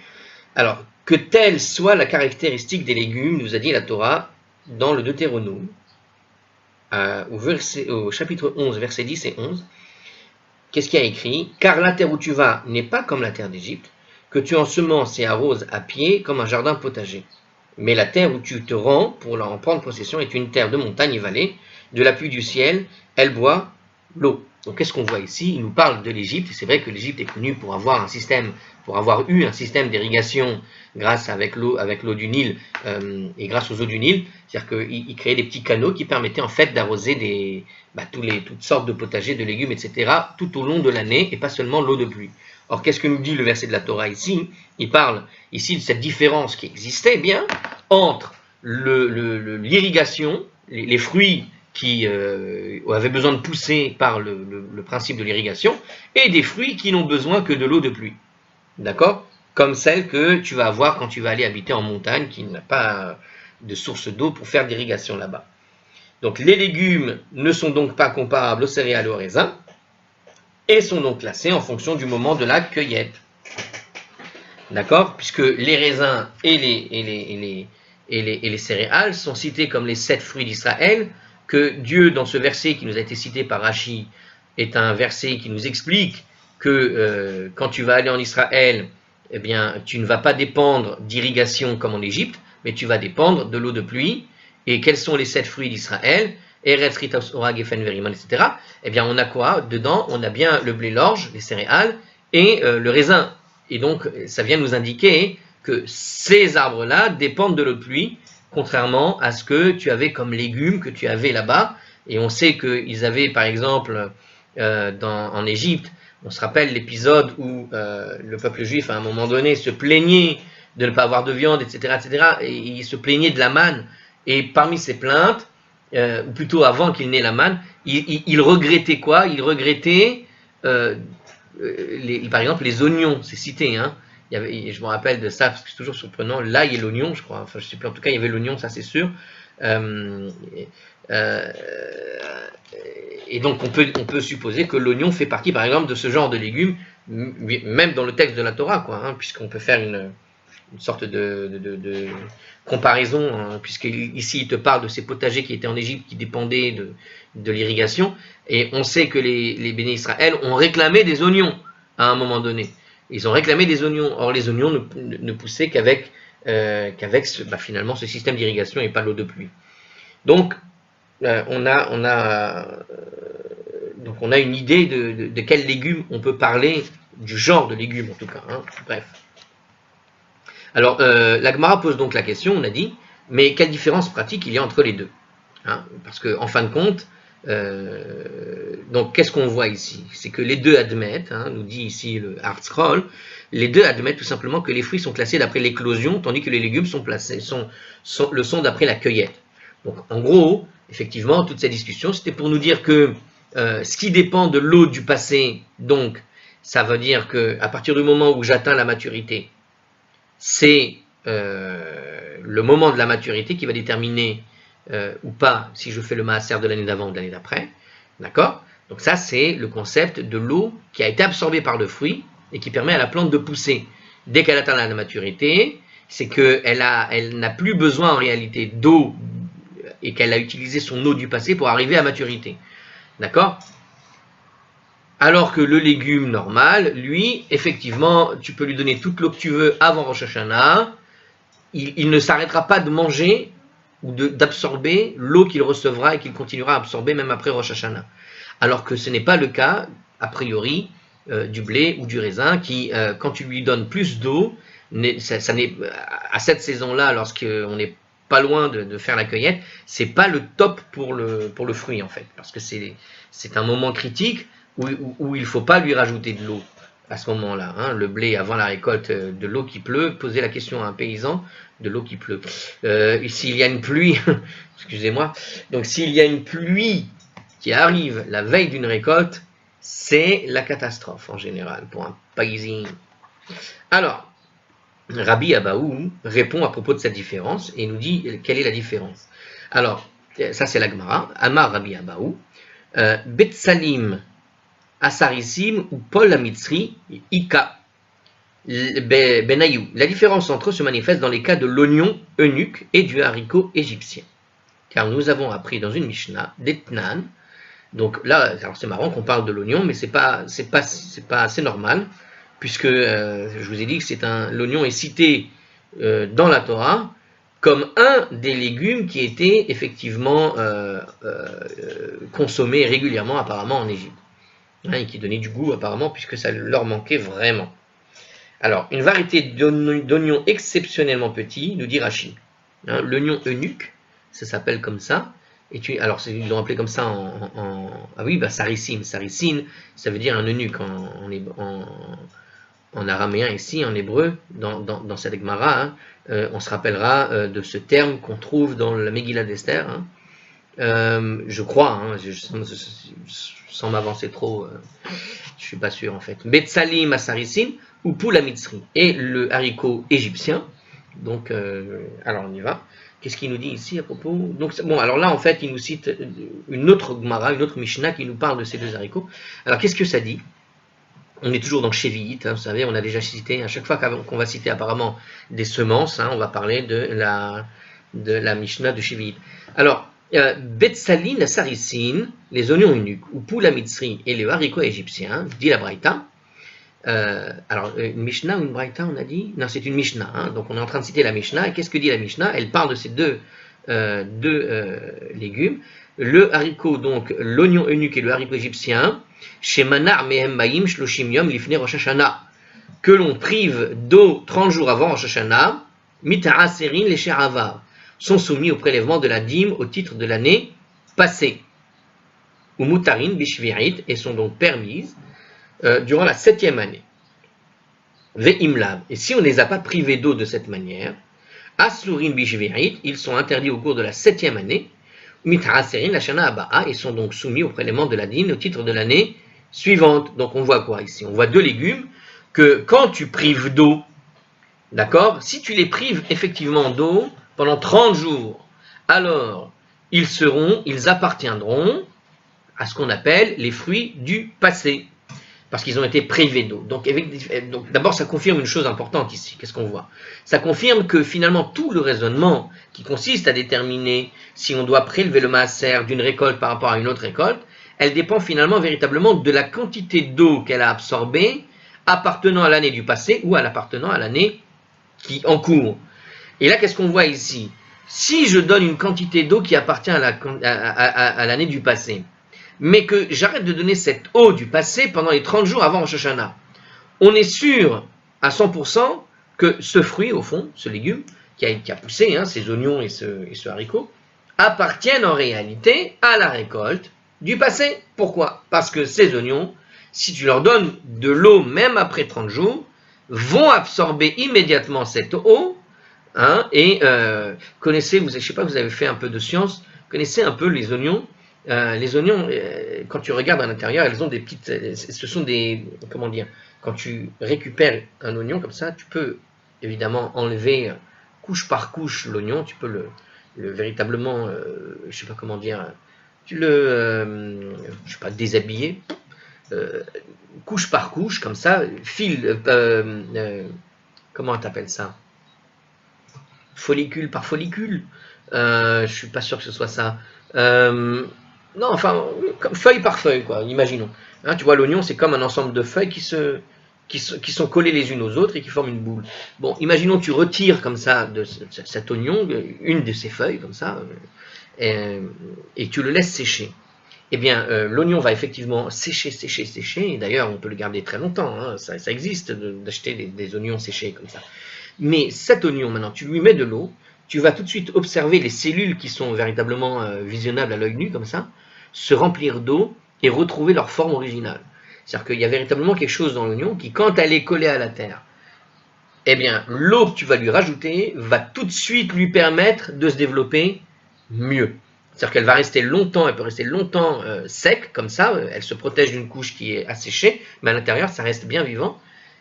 Alors, que telle soit la caractéristique des légumes, nous a dit la Torah dans le Deutéronome, au chapitre 11, versets 10 et 11. Qu'est-ce qu'il y a écrit? Car la terre où tu vas n'est pas comme la terre d'Égypte, que tu ensemences et arroses à pied comme un jardin potager. Mais la terre où tu te rends pour en prendre possession est une terre de montagne et vallée, de la pluie du ciel, elle boit l'eau. Donc qu'est-ce qu'on voit ici? Il nous parle de l'Égypte, et c'est vrai que l'Égypte est connue pour avoir un système pour avoir eu un système d'irrigation grâce avec l'eau du Nil et grâce aux eaux du Nil, c'est-à-dire qu'ils créaient des petits canaux qui permettaient en fait d'arroser toutes sortes de potagers, de légumes, etc. tout au long de l'année et pas seulement l'eau de pluie. Or, qu'est-ce que nous dit le verset de la Torah ici? Il parle ici de cette différence qui existait bien entre l'irrigation, les fruits qui avaient besoin de pousser par le principe de l'irrigation, et des fruits qui n'ont besoin que de l'eau de pluie. D'accord? Comme celle que tu vas avoir quand tu vas aller habiter en montagne, qui n'a pas de source d'eau pour faire d'irrigation là-bas. Donc les légumes ne sont donc pas comparables aux céréales et aux raisins, et sont donc classés en fonction du moment de la cueillette. D'accord? Puisque les raisins et les céréales sont cités comme les 7 fruits d'Israël, que Dieu, dans ce verset qui nous a été cité par Rashi, est un verset qui nous explique que quand tu vas aller en Israël, eh bien, tu ne vas pas dépendre d'irrigation comme en Égypte, mais tu vas dépendre de l'eau de pluie. Et quels sont les 7 fruits d'Israël? Eretz Ritas Ora Gefen Veriman, etc. Eh bien, on a quoi dedans? On a bien le blé, l'orge, les céréales et le raisin. Et donc, ça vient nous indiquer que ces arbres-là dépendent de l'eau de pluie, contrairement à ce que tu avais comme légumes que tu avais là-bas. Et on sait qu'ils avaient, par exemple, en Égypte, on se rappelle l'épisode où le peuple juif, à un moment donné, se plaignait de ne pas avoir de viande, etc., etc., et il se plaignait de la manne. Et parmi ces plaintes, ou plutôt avant qu'il n'ait la manne, il regrettait quoi? Il regrettait, par exemple, les oignons, c'est cité, hein. Je me rappelle de ça, parce que c'est toujours surprenant, l'ail et l'oignon, je crois, enfin je sais plus, en tout cas il y avait l'oignon, ça c'est sûr. Et donc on peut supposer que l'oignon fait partie, par exemple, de ce genre de légumes, même dans le texte de la Torah, quoi, hein, puisqu'on peut faire une sorte de comparaison, hein, puisqu'ici il te parle de ces potagers qui étaient en Égypte, qui dépendaient de l'irrigation, et on sait que les béné Israël ont réclamé des oignons à un moment donné. Ils ont réclamé des oignons. Or les oignons ne poussaient qu'avec finalement ce système d'irrigation et pas l'eau de pluie. Donc on a une idée de quels légumes on peut parler, du genre de légumes en tout cas, hein. Bref. Alors, la Gemara pose donc la question, on a dit, mais quelle différence pratique il y a entre les deux, hein? Parce qu'en fin de compte, donc qu'est-ce qu'on voit ici? C'est que les deux admettent, hein, nous dit ici le Hartzroll, les deux admettent tout simplement que les fruits sont classés d'après l'éclosion, tandis que les légumes le sont d'après la cueillette. Donc en gros, effectivement, toute cette discussion, c'était pour nous dire que ce qui dépend de l'eau du passé, donc ça veut dire qu'à partir du moment où j'atteins la maturité, c'est le moment de la maturité qui va déterminer ou pas si je fais le maaser de l'année d'avant ou de l'année d'après. D'accord? Donc ça, c'est le concept de l'eau qui a été absorbée par le fruit et qui permet à la plante de pousser. Dès qu'elle atteint la maturité, c'est qu'elle n'a plus besoin en réalité d'eau et qu'elle a utilisé son eau du passé pour arriver à maturité. D'accord? Alors que le légume normal, lui, effectivement, tu peux lui donner toute l'eau que tu veux avant Rosh Hashanah, il ne s'arrêtera pas de manger ou d'absorber l'eau qu'il recevra et qu'il continuera à absorber même après Rosh Hashanah. Alors que ce n'est pas le cas, a priori, du blé ou du raisin, qui, quand tu lui donnes plus d'eau, à cette saison-là, lorsqu'on n'est pas loin de faire la cueillette, c'est pas le top pour le fruit en fait, parce que c'est un moment critique où il ne faut pas lui rajouter de l'eau à ce moment-là, hein. Le blé avant la récolte, de l'eau qui pleut, posez la question à un paysan, de l'eau qui pleut. S'il y a une pluie, excusez-moi, donc s'il y a une pluie qui arrive la veille d'une récolte, c'est la catastrophe en général pour un paysan. Alors, Rabbi Abaou répond à propos de cette différence et nous dit quelle est la différence. Alors, ça c'est la Gemara, Amar Rabbi Abaou, Betsalim Asarissim ou Paul Amitzri, Ika, Benayou. La différence entre eux se manifeste dans les cas de l'oignon eunuque et du haricot égyptien. Car nous avons appris dans une Mishnah, d'Etnan, donc là, alors c'est marrant qu'on parle de l'oignon, mais c'est pas assez normal, puisque je vous ai dit que l'oignon est cité dans la Torah comme un des légumes qui était effectivement consommé régulièrement apparemment en Égypte. Et qui donnait du goût apparemment puisque ça leur manquait vraiment. Alors, une variété d'oignons exceptionnellement petits, nous dit Rachi. Hein, l'oignon eunuque, ça s'appelle comme ça. Alors, ils l'ont appelé comme ça ah oui, saricine. Saricine, ça veut dire un eunuque en araméen ici, en hébreu, dans cette Gemara. Hein, on se rappellera de ce terme qu'on trouve dans la Megillah d'Esther. Hein. Je crois, hein, sans m'avancer trop, je suis pas sûr en fait. Betsalim asaricine ou poula mitzri, et le haricot égyptien. Donc, alors on y va. Qu'est-ce qu'il nous dit ici à propos? Donc, bon, alors là en fait, il nous cite une autre Gemara, une autre Mishnah qui nous parle de ces deux haricots. Alors, qu'est-ce que ça dit? On est toujours dans Shevi'it, hein, vous savez, on a déjà cité, à chaque fois qu'on va citer apparemment des semences, hein, on va parler de la Mishnah de Shevi'it. Alors, Betsaline, saricine, les oignons eunuques, ou poula mitzri et les haricots égyptiens, dit la Braïta. Alors, une Mishnah ou une Braïta, on a dit? Non, c'est une Mishnah. Hein, donc, on est en train de citer la Mishnah. Et qu'est-ce que dit la Mishnah? Elle parle de ces deux légumes. Le haricot, donc, l'oignon eunuque et le haricot égyptien, chez Manar Mehem Baim Shloshim Yom Lifne Rosh Hashanah, que l'on prive d'eau 30 jours avant Rosh Hashanah, Mita'a Serin les Sheravar, sont soumis au prélèvement de la dîme au titre de l'année passée. Ou Mutarin Bishvirit, et sont donc permises durant la 7e année. Ve'imlav, et si on ne les a pas privés d'eau de cette manière, Aslurin Bishvirit, ils sont interdits au cours de la 7e année. Mit'aserin la shana aba'a, et sont donc soumis au prélèvement de la dîme au titre de l'année suivante. Donc on voit quoi ici? On voit deux légumes que quand tu prives d'eau, d'accord, si tu les prives effectivement d'eau pendant 30 jours, alors ils appartiendront à ce qu'on appelle les fruits du passé, parce qu'ils ont été privés d'eau. Donc d'abord, ça confirme une chose importante ici. Qu'est-ce qu'on voit? Ça confirme que finalement, tout le raisonnement qui consiste à déterminer si on doit prélever le maaser d'une récolte par rapport à une autre récolte, elle dépend finalement véritablement de la quantité d'eau qu'elle a absorbée appartenant à l'année du passé ou appartenant à l'année qui en cours. Et là, qu'est-ce qu'on voit ici? Si je donne une quantité d'eau qui appartient à l'année du passé, mais que j'arrête de donner cette eau du passé pendant les 30 jours avant Rosh Hashanah, on est sûr à 100% que ce fruit, au fond, ce légume, qui a poussé, hein, ces oignons et ce haricot, appartiennent en réalité à la récolte du passé. Pourquoi? Parce que ces oignons, si tu leur donnes de l'eau même après 30 jours, vont absorber immédiatement cette eau, hein, et connaissez, je ne sais pas, vous avez fait un peu de science, connaissez un peu les oignons. Les oignons, quand tu regardes à l'intérieur, elles ont des petites, ce sont des, comment dire, quand tu récupères un oignon comme ça, tu peux évidemment enlever couche par couche l'oignon, tu peux le véritablement, je sais pas comment dire, tu je sais pas, déshabiller, couche par couche comme ça, fil, comment t'appelles ça? Follicule par follicule, je suis pas sûr que ce soit ça. Non, enfin, comme feuille par feuille, quoi, imaginons. Hein, tu vois, l'oignon, c'est comme un ensemble de feuilles qui sont collées les unes aux autres et qui forment une boule. Bon, imaginons tu retires comme ça de cet oignon, une de ces feuilles, comme ça, et tu le laisses sécher. Eh bien, l'oignon va effectivement sécher, et d'ailleurs, on peut le garder très longtemps, hein, ça existe d'acheter des oignons séchés comme ça. Mais cet oignon, maintenant, tu lui mets de l'eau, tu vas tout de suite observer les cellules qui sont véritablement visionnables à l'œil nu, comme ça, se remplir d'eau et retrouver leur forme originale. C'est-à-dire qu'il y a véritablement quelque chose dans l'oignon qui, quand elle est collée à la terre, eh bien, l'eau que tu vas lui rajouter va tout de suite lui permettre de se développer mieux. C'est-à-dire qu'elle va rester longtemps, elle peut rester longtemps sec, comme ça, elle se protège d'une couche qui est asséchée, mais à l'intérieur, ça reste bien vivant.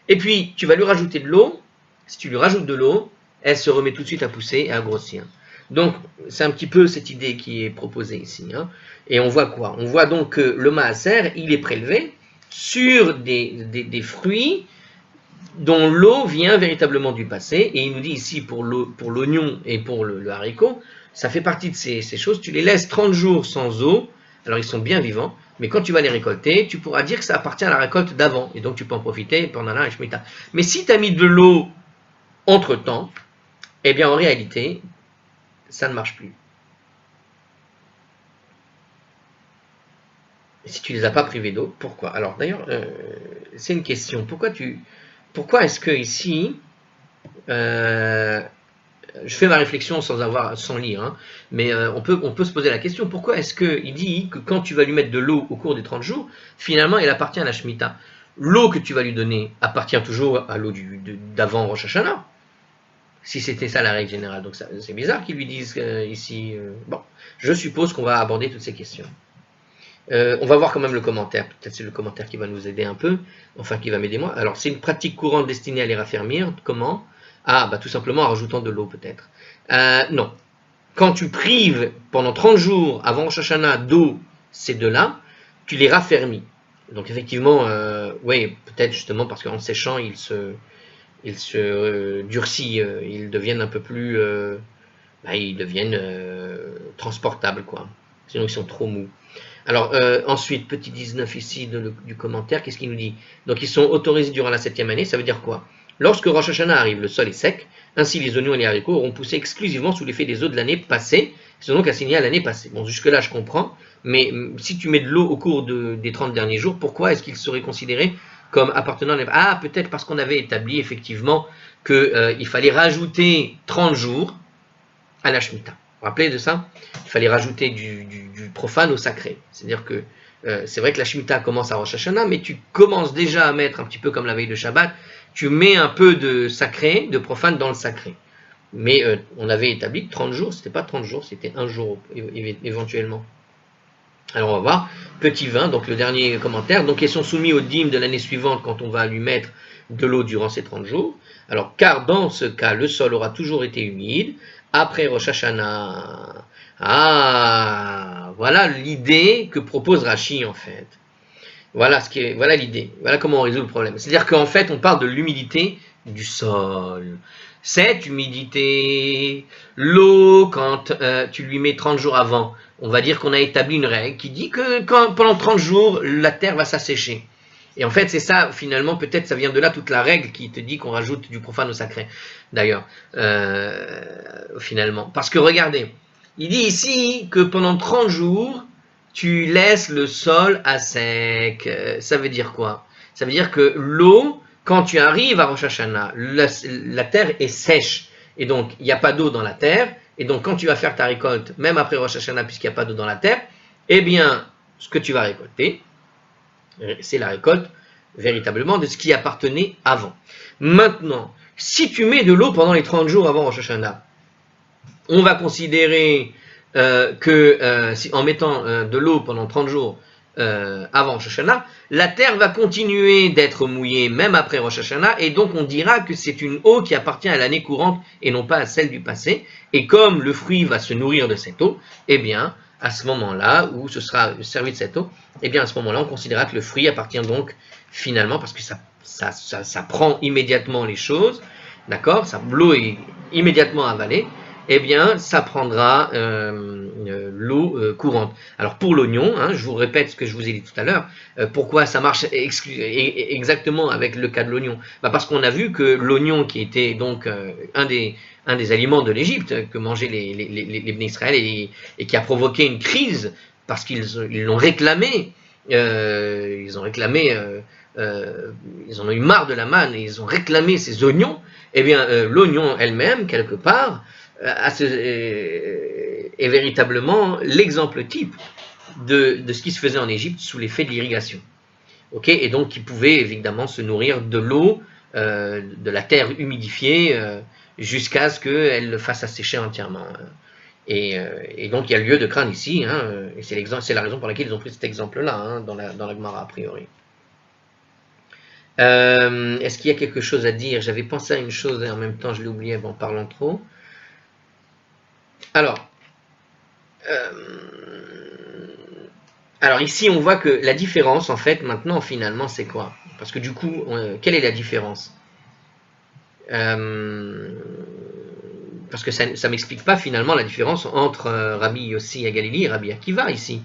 Et puis, tu vas lui rajouter de l'eau. Si tu lui rajoutes de l'eau, elle se remet tout de suite à pousser et à grossir. Donc, c'est un petit peu cette idée qui est proposée ici. Hein. Et on voit quoi? On voit donc que le maaser, il est prélevé sur des fruits dont l'eau vient véritablement du passé. Et il nous dit ici, pour l'oignon et pour le haricot, ça fait partie de ces choses. Tu les laisses 30 jours sans eau, alors ils sont bien vivants, mais quand tu vas les récolter, tu pourras dire que ça appartient à la récolte d'avant. Et donc, tu peux en profiter pendant la Shemitah. Mais si tu as mis de l'eau entre-temps, eh bien, en réalité, ça ne marche plus. Et si tu ne les as pas privés d'eau, pourquoi? Alors, d'ailleurs, c'est une question. Pourquoi tu pourquoi est-ce que ici, je fais ma réflexion sans lire, hein, mais on peut se poser la question, pourquoi est-ce qu'il dit que quand tu vas lui mettre de l'eau au cours des 30 jours, finalement elle appartient à la Shemitah? L'eau que tu vas lui donner appartient toujours à l'eau d'avant Rosh Hashanah, si c'était ça la règle générale. Donc c'est bizarre qu'ils lui disent ici. Bon, je suppose qu'on va aborder toutes ces questions. On va voir quand même le commentaire. Peut-être c'est le commentaire qui va nous aider un peu, enfin qui va m'aider moi. Alors c'est une pratique courante destinée à les raffermir. Comment? Ah, bah tout simplement en rajoutant de l'eau peut-être. Non. Quand tu prives pendant 30 jours avant Rosh Hashanah d'eau, ces deux-là, tu les raffermis. Donc effectivement, oui, peut-être justement parce qu'en séchant, ils se durcissent, ils deviennent un peu plus, ils deviennent transportables, quoi. Sinon ils sont trop mous. Alors ensuite, petit 19 ici du commentaire, qu'est-ce qu'il nous dit? Donc ils sont autorisés durant la 7e année, ça veut dire quoi? Lorsque Rosh Hashanah arrive, le sol est sec, ainsi les oignons et les haricots auront poussé exclusivement sous l'effet des eaux de l'année passée, ils sont donc assignés à l'année passée. Bon, jusque-là je comprends, mais si tu mets de l'eau au cours des 30 derniers jours, pourquoi est-ce qu'ils seraient considérés comme appartenant à l'année? Ah, peut-être parce qu'on avait établi effectivement qu'il fallait rajouter 30 jours à la Shemitah. Vous vous rappelez de ça? Il fallait rajouter du profane au sacré. C'est-à-dire que c'est vrai que la Shemitah commence à Rosh Hashanah, mais tu commences déjà à mettre un petit peu comme la veille de Shabbat, tu mets un peu de sacré, de profane dans le sacré. Mais on avait établi que 30 jours, c'était pas 30 jours, c'était un jour éventuellement. Alors on va voir, petit 20, donc le dernier commentaire, donc ils sont soumis au dîme de l'année suivante quand on va lui mettre de l'eau durant ces 30 jours. Alors car dans ce cas, le sol aura toujours été humide, après Rosh Hashanah. Ah, voilà l'idée que propose Rashi en fait. Voilà l'idée. Voilà comment on résout le problème. C'est-à-dire qu'en fait, on parle de l'humidité du sol. Cette humidité, l'eau, quand tu lui mets 30 jours avant, on va dire qu'on a établi une règle qui dit que pendant 30 jours, la terre va s'assécher. Et en fait, c'est ça, finalement, peut-être ça vient de là toute la règle qui te dit qu'on rajoute du profane au sacré, d'ailleurs, finalement. Parce que regardez, il dit ici que pendant 30 jours, tu laisses le sol à sec. Ça veut dire quoi? Ça veut dire que l'eau, quand tu arrives à Rosh Hashanah, la terre est sèche. Et donc, il n'y a pas d'eau dans la terre. Et donc, quand tu vas faire ta récolte, même après Rosh Hashanah, puisqu'il n'y a pas d'eau dans la terre, eh bien, ce que tu vas récolter, c'est la récolte véritablement de ce qui appartenait avant. Maintenant, si tu mets de l'eau pendant les 30 jours avant Rosh Hashanah, on va considérer en mettant de l'eau pendant 30 jours avant Rosh Hashanah, la terre va continuer d'être mouillée même après Rosh Hashanah, et donc on dira que c'est une eau qui appartient à l'année courante et non pas à celle du passé. Et comme le fruit va se nourrir de cette eau, eh bien, à ce moment-là, où ce sera servi de cette eau, eh bien, à ce moment-là, on considérera que le fruit appartient donc finalement, parce que ça prend immédiatement les choses, d'accord? L'eau est immédiatement avalée, eh bien, ça prendra l'eau courante. Alors, pour l'oignon, hein, je vous répète ce que je vous ai dit tout à l'heure, pourquoi ça marche exactement avec le cas de l'oignon? Parce qu'on a vu que l'oignon, qui était donc un des aliments de l'Égypte que mangeaient les Bnei Israël et qui a provoqué une crise parce qu'ils l'ont réclamé, ils en ont eu marre de la manne et ils ont réclamé ces oignons. Eh bien, l'oignon elle-même, quelque part, est véritablement l'exemple type de ce qui se faisait en Égypte sous l'effet de l'irrigation. Okay, et donc, qui pouvait évidemment se nourrir de l'eau, de la terre humidifiée, jusqu'à ce qu'elle le fasse assécher entièrement. Et donc, il y a lieu de craindre ici, hein, et c'est la raison pour laquelle ils ont pris cet exemple-là, hein, dans la Gemara, a priori. Est-ce qu'il y a quelque chose à dire? J'avais pensé à une chose et en même temps, je l'ai oublié en parlant trop. Alors ici, on voit que la différence, en fait, maintenant, finalement, c'est quoi? Parce que du coup, quelle est la différence? Parce que ça ne m'explique pas finalement la différence entre Rabbi Yossi à Galilée et Rabbi Akiva ici.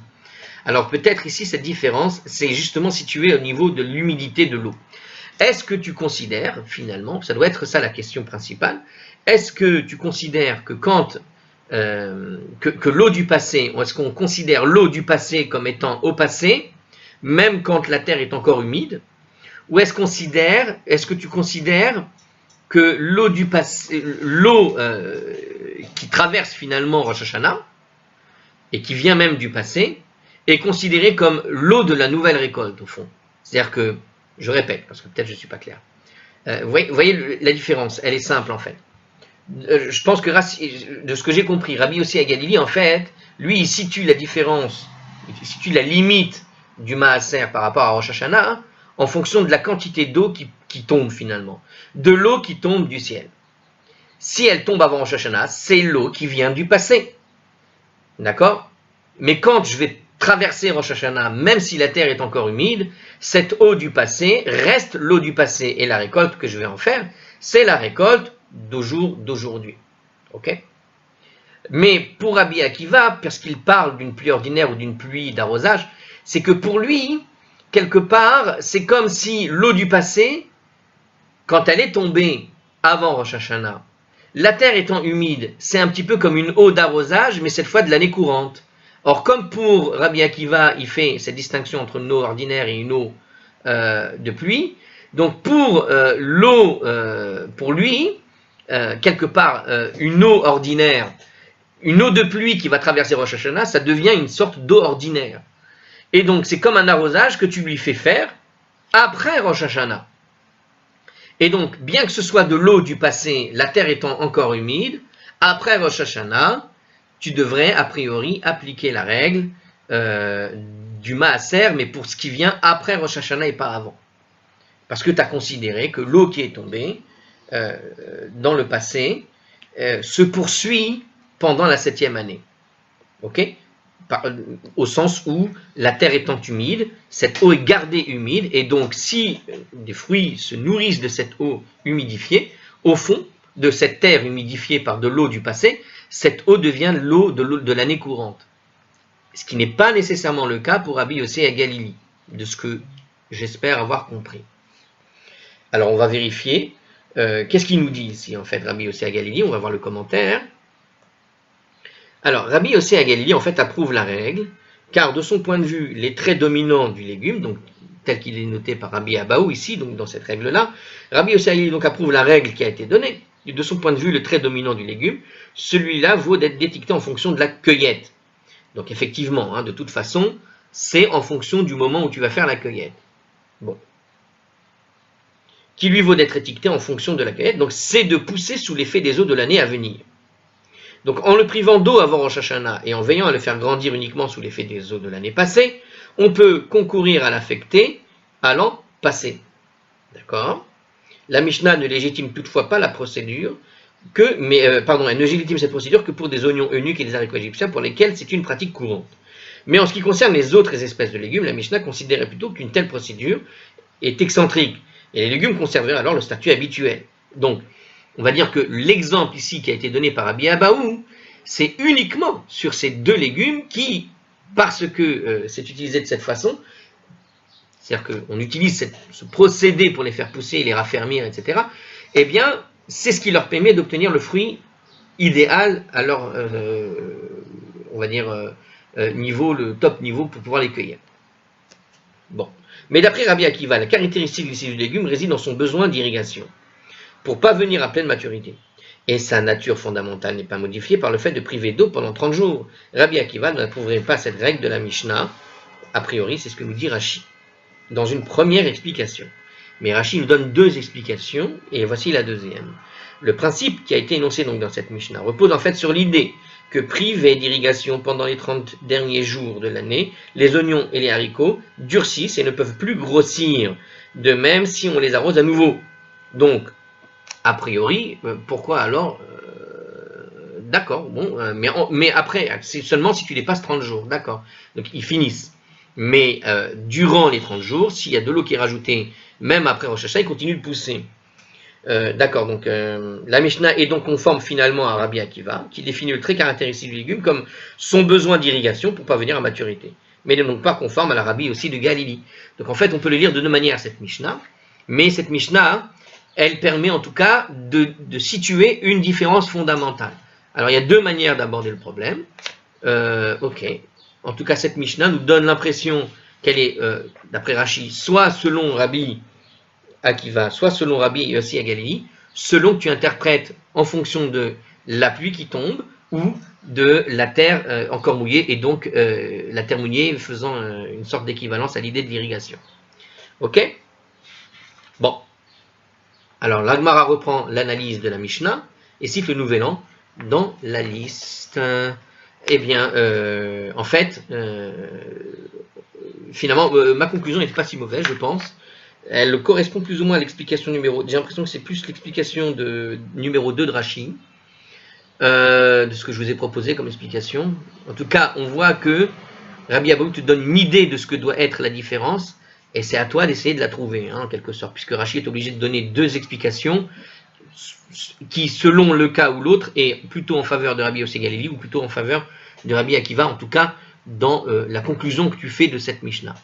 Alors peut-être ici cette différence, c'est justement située au niveau de l'humidité de l'eau. Est-ce que tu considères finalement, ça doit être ça la question principale, est-ce que tu considères que quand que l'eau du passé, ou est-ce qu'on considère l'eau du passé comme étant au passé, même quand la terre est encore humide, Ou est-ce que tu considères que l'eau du passé, qui traverse finalement Rosh Hashanah, et qui vient même du passé, est considérée comme l'eau de la nouvelle récolte, au fond. C'est-à-dire que, je répète, parce que peut-être je ne suis pas clair. Vous voyez la différence, elle est simple en fait. Je pense que de ce que j'ai compris, Rabbi Yossi HaGalili, en fait, lui, il situe la différence, il situe la limite du Maaser par rapport à Rosh Hashanah, en fonction de la quantité d'eau qui tombe finalement, de l'eau qui tombe du ciel. Si elle tombe avant Rosh Hashanah, c'est l'eau qui vient du passé. D'accord? Mais quand je vais traverser Rosh Hashanah, même si la terre est encore humide, cette eau du passé reste l'eau du passé. Et la récolte que je vais en faire, c'est la récolte d'aujourd'hui. Ok? Mais pour Rabbi Akiva, parce qu'il parle d'une pluie ordinaire ou d'une pluie d'arrosage, c'est que pour lui, quelque part, c'est comme si l'eau du passé, quand elle est tombée avant Rosh Hashanah, la terre étant humide, c'est un petit peu comme une eau d'arrosage, mais cette fois de l'année courante. Or, comme pour Rabbi Akiva, il fait cette distinction entre une eau ordinaire et une eau de pluie, donc pour l'eau, pour lui, quelque part, une eau ordinaire, une eau de pluie qui va traverser Rosh Hashanah, ça devient une sorte d'eau ordinaire. Et donc, c'est comme un arrosage que tu lui fais faire après Rosh Hashanah. Et donc, bien que ce soit de l'eau du passé, la terre étant encore humide, après Rosh Hashanah, tu devrais a priori appliquer la règle du Maaser, mais pour ce qui vient après Rosh Hashanah et pas avant. Parce que tu as considéré que l'eau qui est tombée dans le passé se poursuit pendant la 7e année. Ok ? Au sens où la terre étant humide, cette eau est gardée humide, et donc si des fruits se nourrissent de cette eau humidifiée, au fond de cette terre humidifiée par de l'eau du passé, cette eau devient l'eau de l'année courante. Ce qui n'est pas nécessairement le cas pour Rabbi Yossi HaGalili, de ce que j'espère avoir compris. Alors on va vérifier, qu'est-ce qu'il nous dit ici en fait Rabbi Yossi HaGalili, on va voir le commentaire. Alors, Rabbi Yossi HaGalili, en fait, approuve la règle, car de son point de vue, les traits dominants du légume, donc tel qu'il est noté par Rabbi Abaou ici, donc dans cette règle-là, Rabbi Yossi HaGalili donc approuve la règle qui a été donnée. Et de son point de vue, le trait dominant du légume, celui-là vaut d'être détecté en fonction de la cueillette. Donc effectivement, de toute façon, c'est en fonction du moment où tu vas faire la cueillette. Bon. Qui lui vaut d'être étiqueté en fonction de la cueillette, donc c'est de pousser sous l'effet des eaux de l'année à venir. Donc en le privant d'eau avant Rosh Hashanah et en veillant à le faire grandir uniquement sous l'effet des eaux de l'année passée, on peut concourir à l'affecter à l'an passé. D'accord ? La Mishnah ne légitime toutefois pas la procédure, elle ne légitime cette procédure que pour des oignons eunuques et des haricots égyptiens pour lesquels c'est une pratique courante. Mais en ce qui concerne les autres espèces de légumes, la Mishnah considérait plutôt qu'une telle procédure est excentrique, et les légumes conserveraient alors le statut habituel. Donc, on va dire que l'exemple ici qui a été donné par Rabbi Abaou, c'est uniquement sur ces deux légumes qui, parce que c'est utilisé de cette façon, c'est-à-dire qu'on utilise ce procédé pour les faire pousser, les raffermir, etc., eh bien, c'est ce qui leur permet d'obtenir le fruit idéal à leur, on va dire, niveau, le top niveau pour pouvoir les cueillir. Bon. Mais d'après Rabbi Akiva, la caractéristique du légume réside dans son besoin d'irrigation, pour parvenir à pleine maturité. Et sa nature fondamentale n'est pas modifiée par le fait de priver d'eau pendant 30 jours. Rabbi Akiva n'approuverait pas cette règle de la Mishnah. A priori, c'est ce que nous dit Rashi, dans une première explication. Mais Rashi nous donne deux explications, et voici la deuxième. Le principe qui a été énoncé donc dans cette Mishnah repose en fait sur l'idée que privés d'irrigation pendant les 30 derniers jours de l'année, les oignons et les haricots durcissent et ne peuvent plus grossir, de même si on les arrose à nouveau. Donc, a priori, pourquoi alors d'accord, bon, mais après, c'est seulement si tu les passes 30 jours, d'accord. Donc ils finissent. Mais durant les 30 jours, s'il y a de l'eau qui est rajoutée, même après Rosh Hashanah, il continue de pousser. D'accord, donc la Mishnah est donc conforme finalement à Rabbi Akiva, qui définit le trait caractéristique du légume comme son besoin d'irrigation pour parvenir à maturité. Mais n'est donc pas conforme à la Rabbi aussi de Galili. Donc en fait, on peut le lire de deux manières, cette Mishnah. Mais cette Mishnah, elle permet en tout cas de situer une différence fondamentale. Alors il y a deux manières d'aborder le problème. Ok. En tout cas, cette Mishnah nous donne l'impression qu'elle est, d'après Rashi, soit selon Rabbi Akiva, soit selon Rabbi Yossi à Galilée, selon que tu interprètes en fonction de la pluie qui tombe ou de la terre encore mouillée, et donc la terre mouillée faisant une sorte d'équivalence à l'idée de l'irrigation. Ok? Bon. Alors, l'Agmara reprend l'analyse de la Mishnah et cite le Nouvel An dans la liste. Eh bien, en fait, finalement, ma conclusion n'était pas si mauvaise, je pense. Elle correspond plus ou moins à l'explication numéro... J'ai l'impression que c'est plus l'explication numéro 2 de Rashi, de ce que je vous ai proposé comme explication. En tout cas, on voit que Rabbi Abaou te donne une idée de ce que doit être la différence, et c'est à toi d'essayer de la trouver, en quelque sorte, puisque Rashi est obligé de donner deux explications qui, selon le cas ou l'autre, est plutôt en faveur de Rabbi Yossi Galili ou plutôt en faveur de Rabbi Akiva, en tout cas dans la conclusion que tu fais de cette Mishnah.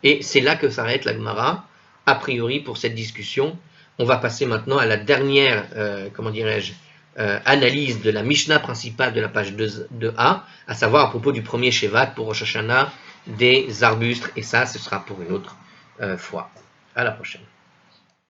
Et c'est là que s'arrête la Gemara, a priori, pour cette discussion. On va passer maintenant à la dernière, analyse de la Mishnah principale de la page 2a, à savoir à propos du premier Shevat pour Rosh Hashanah, des arbustes, et ça, ce sera pour une autre fois. À la prochaine.